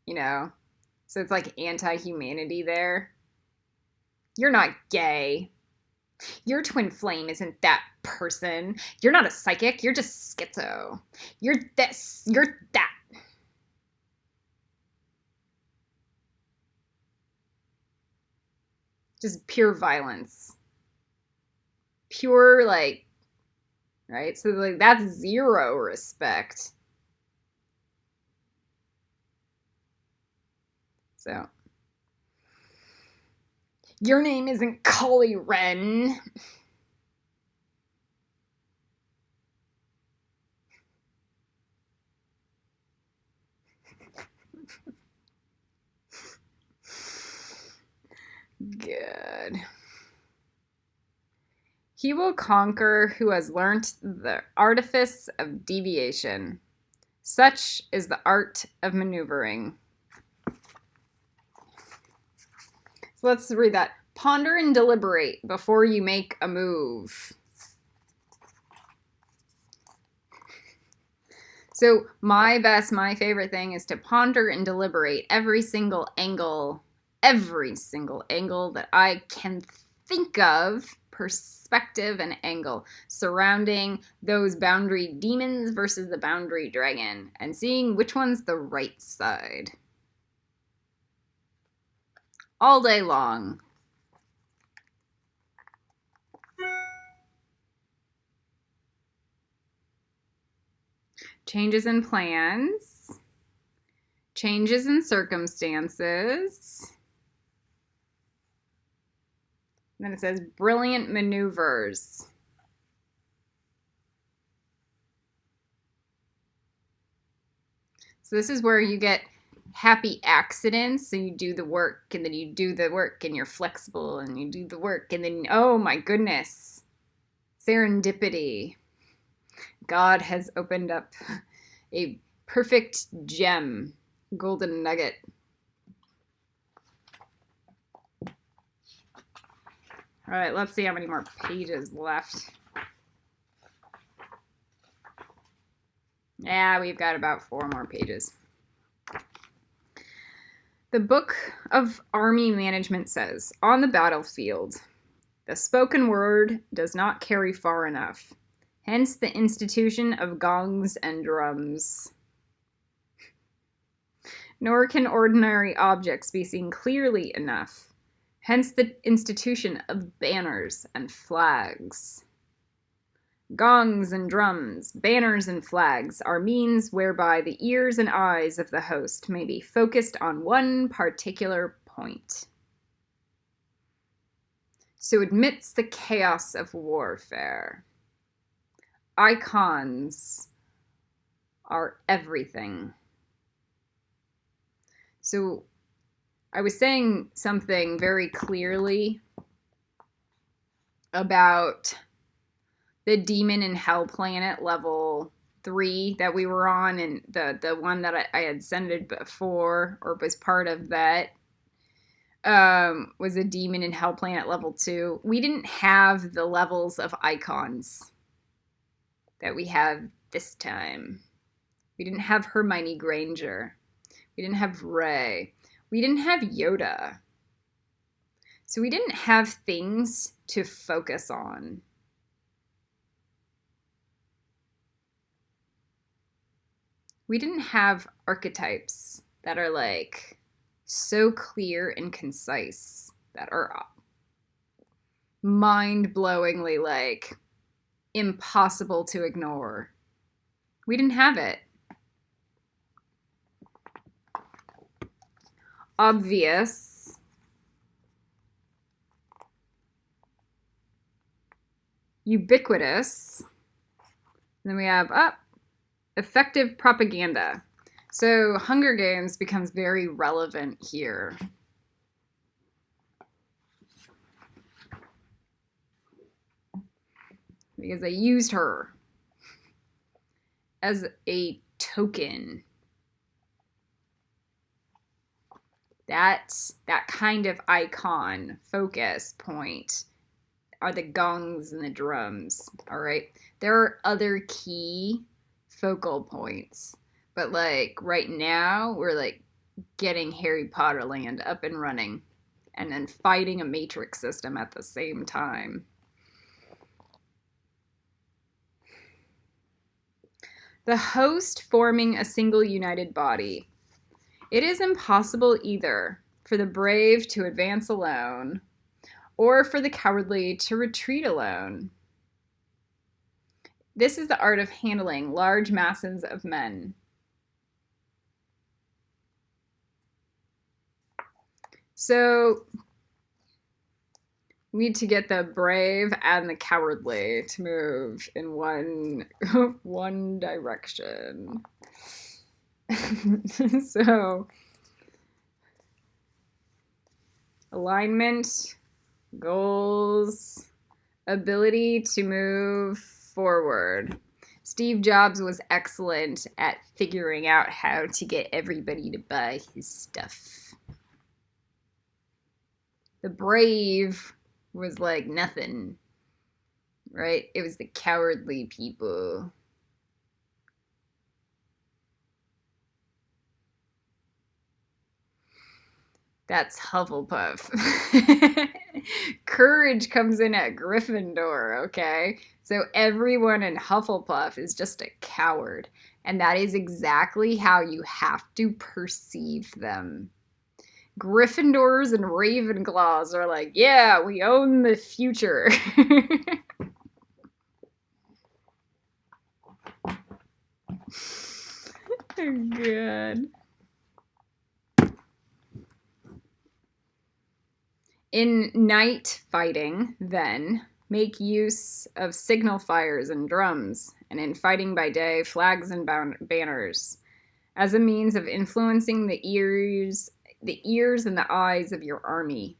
You know? So it's like anti-humanity there. You're not gay. Your twin flame isn't that person. You're not a psychic. You're just schizo. You're this. You're that. Just pure violence. Pure, like, right? So, like, that's zero respect. So, your name isn't Cully Wren. Good. He will conquer who has learnt the artifice of deviation. Such is the art of maneuvering. So let's read that. Ponder and deliberate before you make a move. So my favorite thing is to ponder and deliberate every single angle that I can think of, perspective and angle, surrounding those boundary demons versus the boundary dragon, and seeing which one's the right side. All day long. Changes in plans. Changes in circumstances. And then it says brilliant maneuvers. So this is where you get happy accidents. So you do the work, and then you do the work, and you're flexible, and you do the work, and then, oh my goodness, serendipity. God has opened up a perfect gem, golden nugget. All right, let's see how many more pages left. Yeah, we've got about 4 more pages. The Book of Army Management says, on the battlefield, the spoken word does not carry far enough. Hence the institution of gongs and drums. Nor can ordinary objects be seen clearly enough. Hence the institution of banners and flags. Gongs and drums, banners and flags are means whereby the ears and eyes of the host may be focused on one particular point. So amidst the chaos of warfare, icons are everything. So I was saying something very clearly about the demon and hell planet level 3 that we were on, and the one that I had ascended before, or was part of that, was a demon and hell planet level 2. We didn't have the levels of icons that we have this time. We didn't have Hermione Granger. We didn't have Rey. We didn't have Yoda. So we didn't have things to focus on. We didn't have archetypes that are like so clear and concise, that are mind-blowingly like impossible to ignore. We didn't have it. Obvious. Ubiquitous. And then we have effective propaganda. So Hunger Games becomes very relevant here. Because they used her as a token. That's that kind of icon focus point are the gongs and the drums, all right? There are other key focal points, but like right now we're like getting Harry Potter Land up and running and then fighting a matrix system at the same time. The host forming a single united body. It is impossible either for the brave to advance alone or for the cowardly to retreat alone. This is the art of handling large masses of men. So we need to get the brave and the cowardly to move in one direction. So alignment, goals, ability to move forward. Steve Jobs was excellent at figuring out how to get everybody to buy his stuff. The brave was like nothing, right? It was the cowardly people. That's Hufflepuff. Courage comes in at Gryffindor, okay? So everyone in Hufflepuff is just a coward. And that is exactly how you have to perceive them. Gryffindors and Ravenclaws are like, yeah, we own the future. Oh, God. In night fighting, then, make use of signal fires and drums, and in fighting by day, flags and banners, as a means of influencing the ears and the eyes of your army.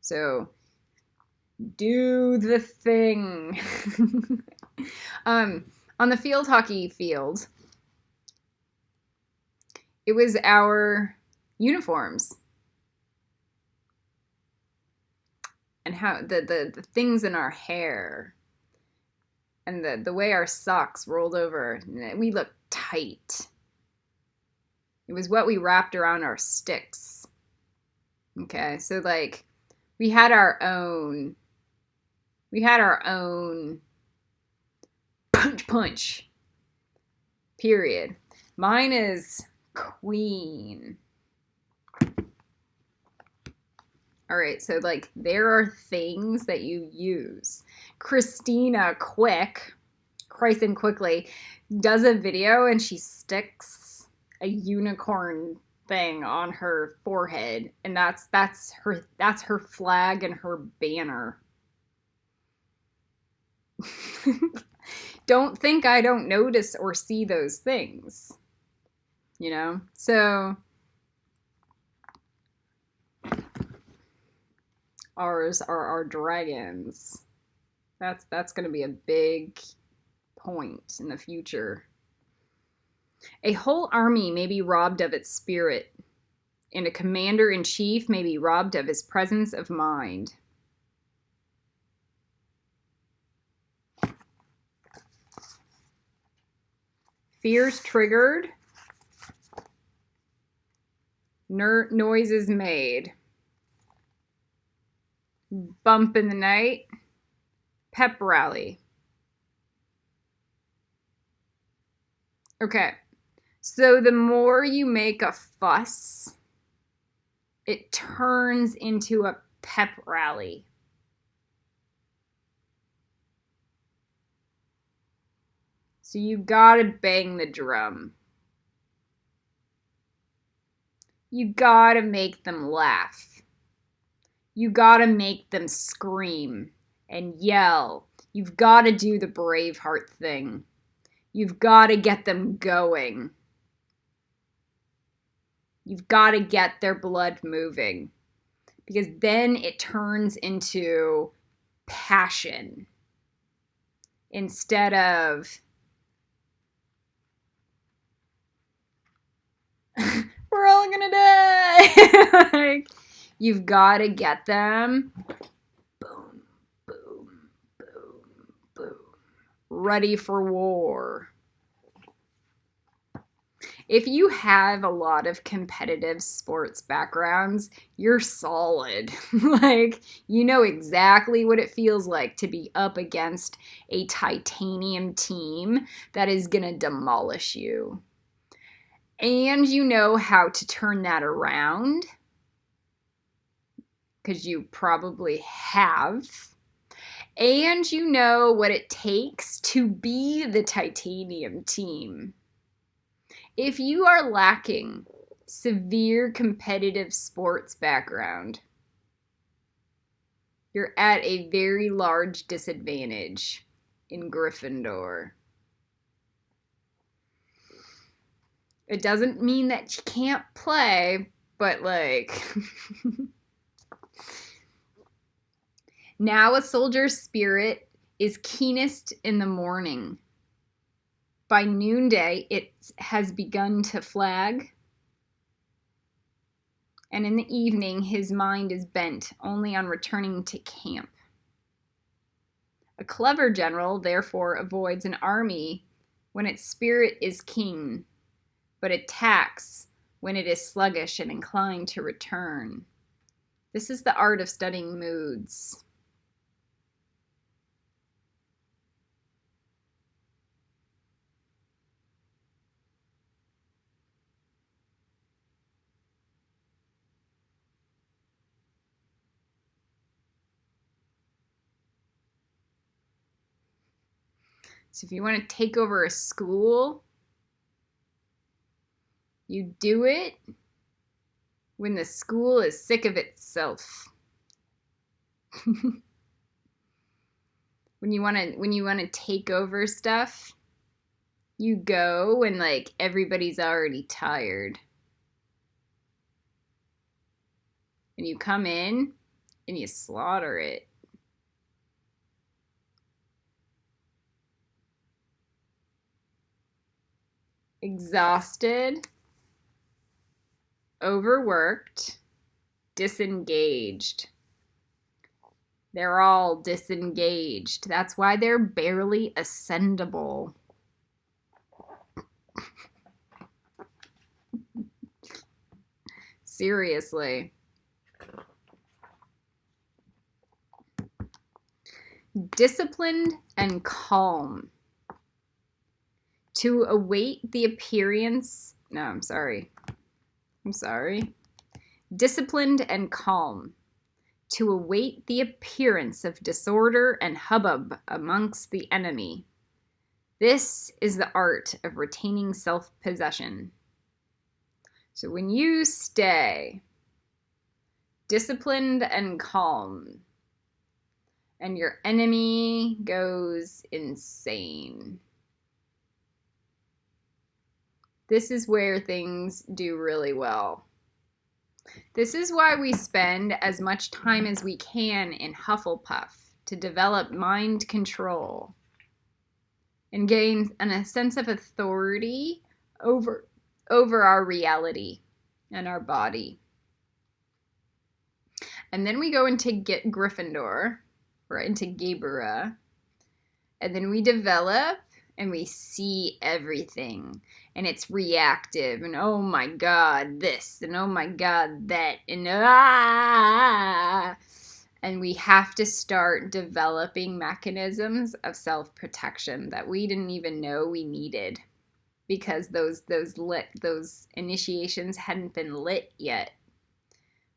So, do the thing. On the field hockey field, it was our uniforms. And how the things in our hair and the way our socks rolled over, we looked tight. It was what we wrapped around our sticks. Okay, so like we had our own punch. Period. Mine is queen. All right, so like there are things that you use. Christina Christen quickly does a video and she sticks a unicorn thing on her forehead, and that's her flag and her banner. Don't think I don't notice or see those things, you know? So ours are our dragons. That's going to be a big point in the future. A whole army may be robbed of its spirit, and a commander-in-chief may be robbed of his presence of mind. Fears triggered. Noises made. Bump in the night. Pep rally. Okay. So the more you make a fuss, it turns into a pep rally. So you gotta bang the drum. You gotta make them laugh. You gotta make them scream and yell. You've gotta do the Braveheart thing. You've gotta get them going. You've got to get their blood moving, because then it turns into passion instead of we're all gonna die. Like, you've got to get them boom, boom, boom, boom, ready for war. If you have a lot of competitive sports backgrounds, you're solid. Like, you know exactly what it feels like to be up against a titanium team that is gonna demolish you. And you know how to turn that around, because you probably have. And you know what it takes to be the titanium team. If you are lacking severe competitive sports background, you're at a very large disadvantage in Gryffindor. It doesn't mean that you can't play, but like... Now a soldier's spirit is keenest in the morning. By noonday, it has begun to flag, and in the evening, his mind is bent only on returning to camp. A clever general, therefore, avoids an army when its spirit is keen, but attacks when it is sluggish and inclined to return. This is the art of studying moods. So if you want to take over a school, you do it when the school is sick of itself. When you want to take over stuff, you go when like everybody's already tired. And you come in and you slaughter it. Exhausted, overworked, disengaged. They're all disengaged. That's why they're barely ascendable. Seriously. Disciplined and calm. To await the appearance... No, I'm sorry. Disciplined and calm. To await the appearance of disorder and hubbub amongst the enemy. This is the art of retaining self-possession. So when you stay disciplined and calm, and your enemy goes insane, this is where things do really well. This is why we spend as much time as we can in Hufflepuff to develop mind control and gain a sense of authority over our reality and our body. And then we go into Gryffindor, or into Gaebera, and then we develop and we see everything, and it's reactive, and oh my god this, and oh my god that, and and we have to start developing mechanisms of self-protection that we didn't even know we needed, because those initiations hadn't been lit yet.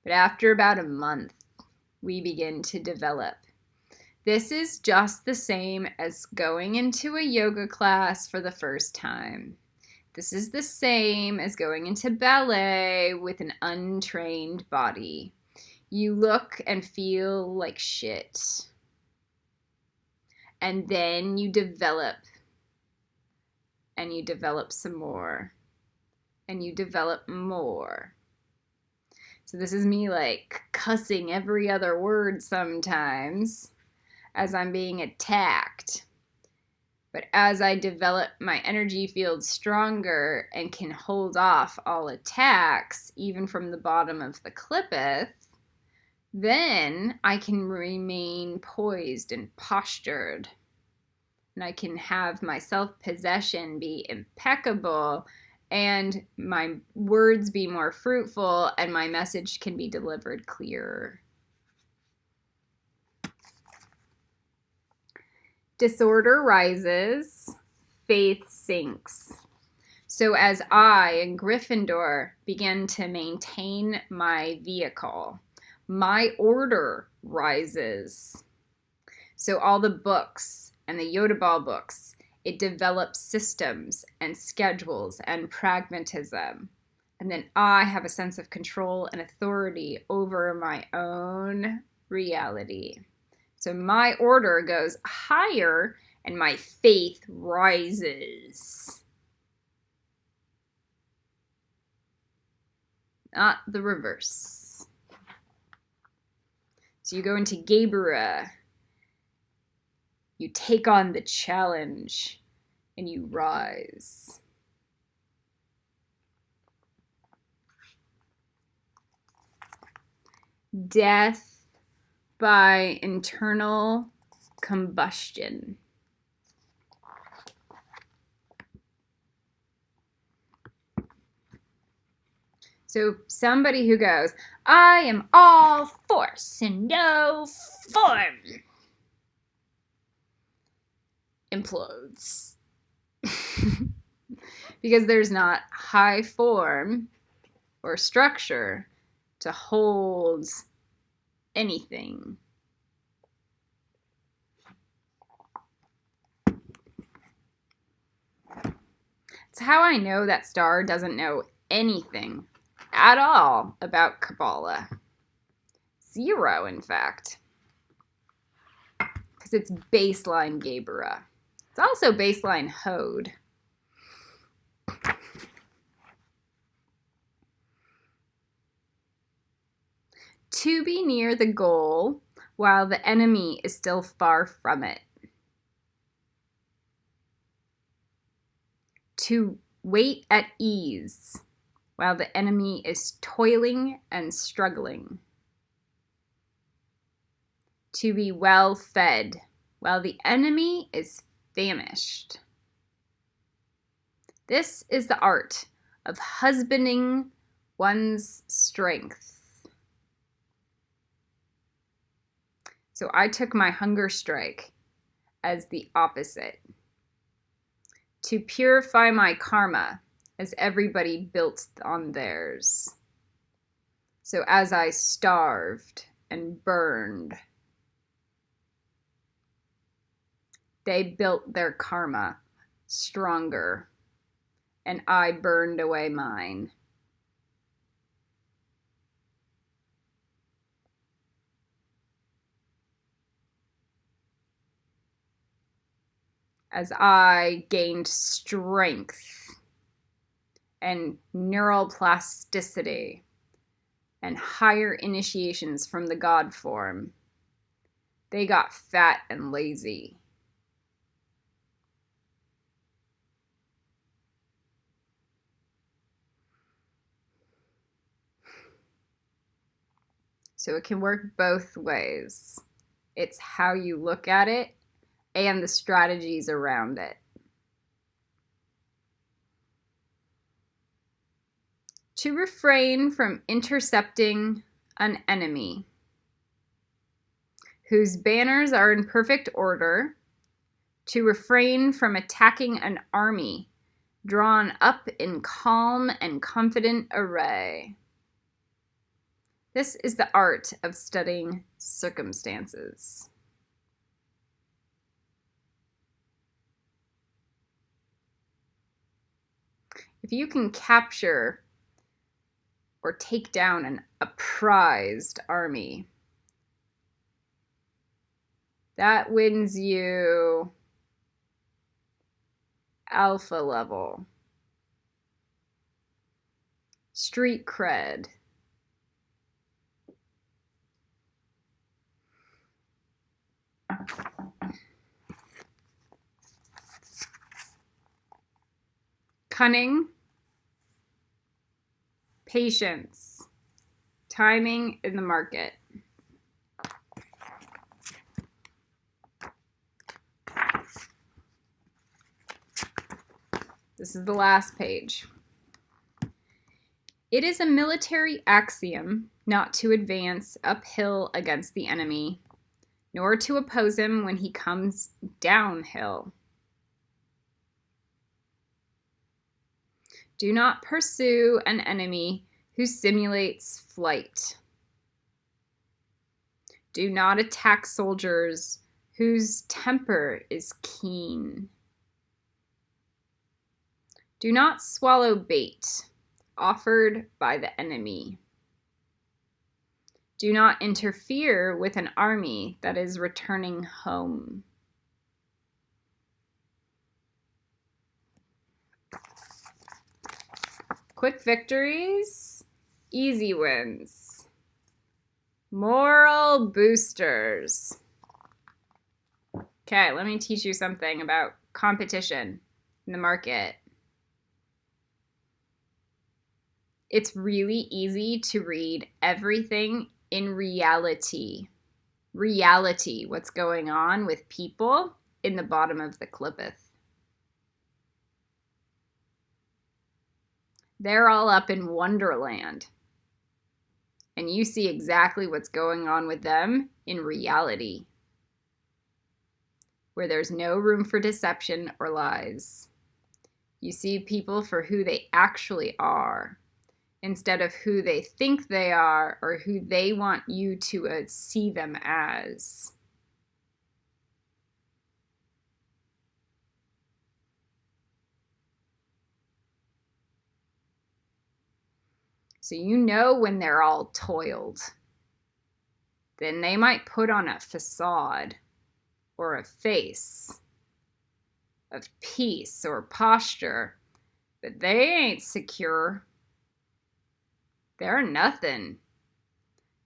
But after about a month, we begin to develop. This is just the same as going into a yoga class for the first time. This is the same as going into ballet with an untrained body. You look and feel like shit. And then you develop. And you develop some more. And you develop more. So this is me like cussing every other word sometimes as I'm being attacked. But as I develop my energy field stronger and can hold off all attacks, even from the bottom of the clippeth, then I can remain poised and postured. And I can have my self-possession be impeccable, and my words be more fruitful, and my message can be delivered clearer. Disorder rises, faith sinks. So as I in Gryffindor begin to maintain my vehicle, my order rises. So all the books and the Yoda Ball books, it develops systems and schedules and pragmatism. And then I have a sense of control and authority over my own reality. So my order goes higher and my faith rises. Not the reverse. So you go into Gaebera. You take on the challenge and you rise. Death by internal combustion. So somebody who goes, I am all force and no form, implodes. Because there's not high form or structure to hold anything. It's how I know that Star doesn't know anything at all about Kabbalah. Zero, in fact. Because it's baseline Gaebera. It's also baseline Hode. To be near the goal while the enemy is still far from it. To wait at ease while the enemy is toiling and struggling. To be well fed while the enemy is famished. This is the art of husbanding one's strength. So I took my hunger strike as the opposite. To purify my karma as everybody built on theirs. So as I starved and burned, they built their karma stronger, and I burned away mine. as I gained strength and neuroplasticity and higher initiations from the God form, they got fat and lazy. So it can work both ways. It's how you look at it and the strategies around it. To refrain from intercepting an enemy whose banners are in perfect order, to refrain from attacking an army drawn up in calm and confident array. This is the art of studying circumstances. If you can capture or take down a prized army, that wins you alpha level, street cred, cunning, patience, timing in the market. This is the last page. It is a military axiom not to advance uphill against the enemy, nor to oppose him when he comes downhill. Do not pursue an enemy who simulates flight. Do not attack soldiers whose temper is keen. Do not swallow bait offered by the enemy. Do not interfere with an army that is returning home. Quick victories, easy wins, moral boosters. Okay, let me teach you something about competition in the market. It's really easy to read everything in reality. Reality, what's going on with people in the bottom of the clippeth. They're all up in Wonderland. And you see exactly what's going on with them in reality, where there's no room for deception or lies. You see people for who they actually are, instead of who they think they are or who they want you to see them as. So you know when they're all toiled. Then they might put on a facade or a face of peace or posture, but they ain't secure. They're nothing.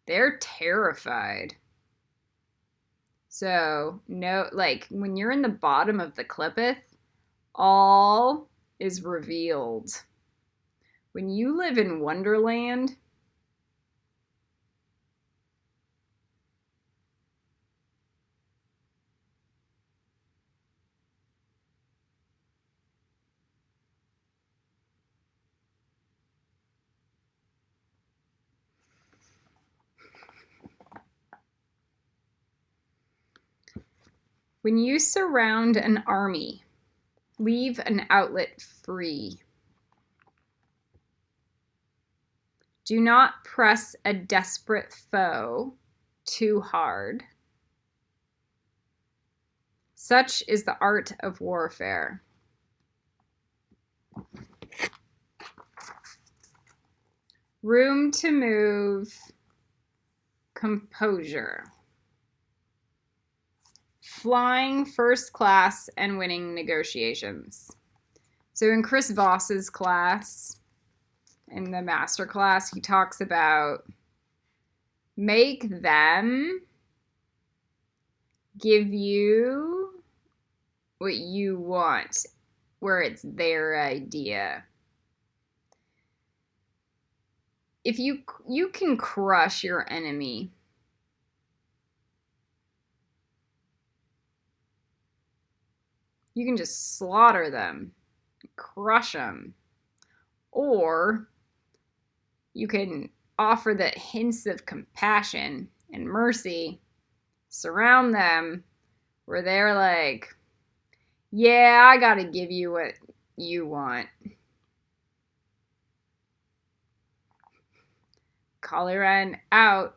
They're terrified. So, no, like when you're in the bottom of the clippeth, all is revealed. When you live in Wonderland, when you surround an army, leave an outlet free. Do not press a desperate foe too hard. Such is the art of warfare. Room to move, composure. flying first class and winning negotiations. So in Chris Voss's class, in the master class, he talks about make them give you what you want, where it's their idea. If you can crush your enemy, you can just slaughter them, crush them. Or you can offer the hints of compassion and mercy, surround them where they're like, yeah, I gotta give you what you want. Collar out.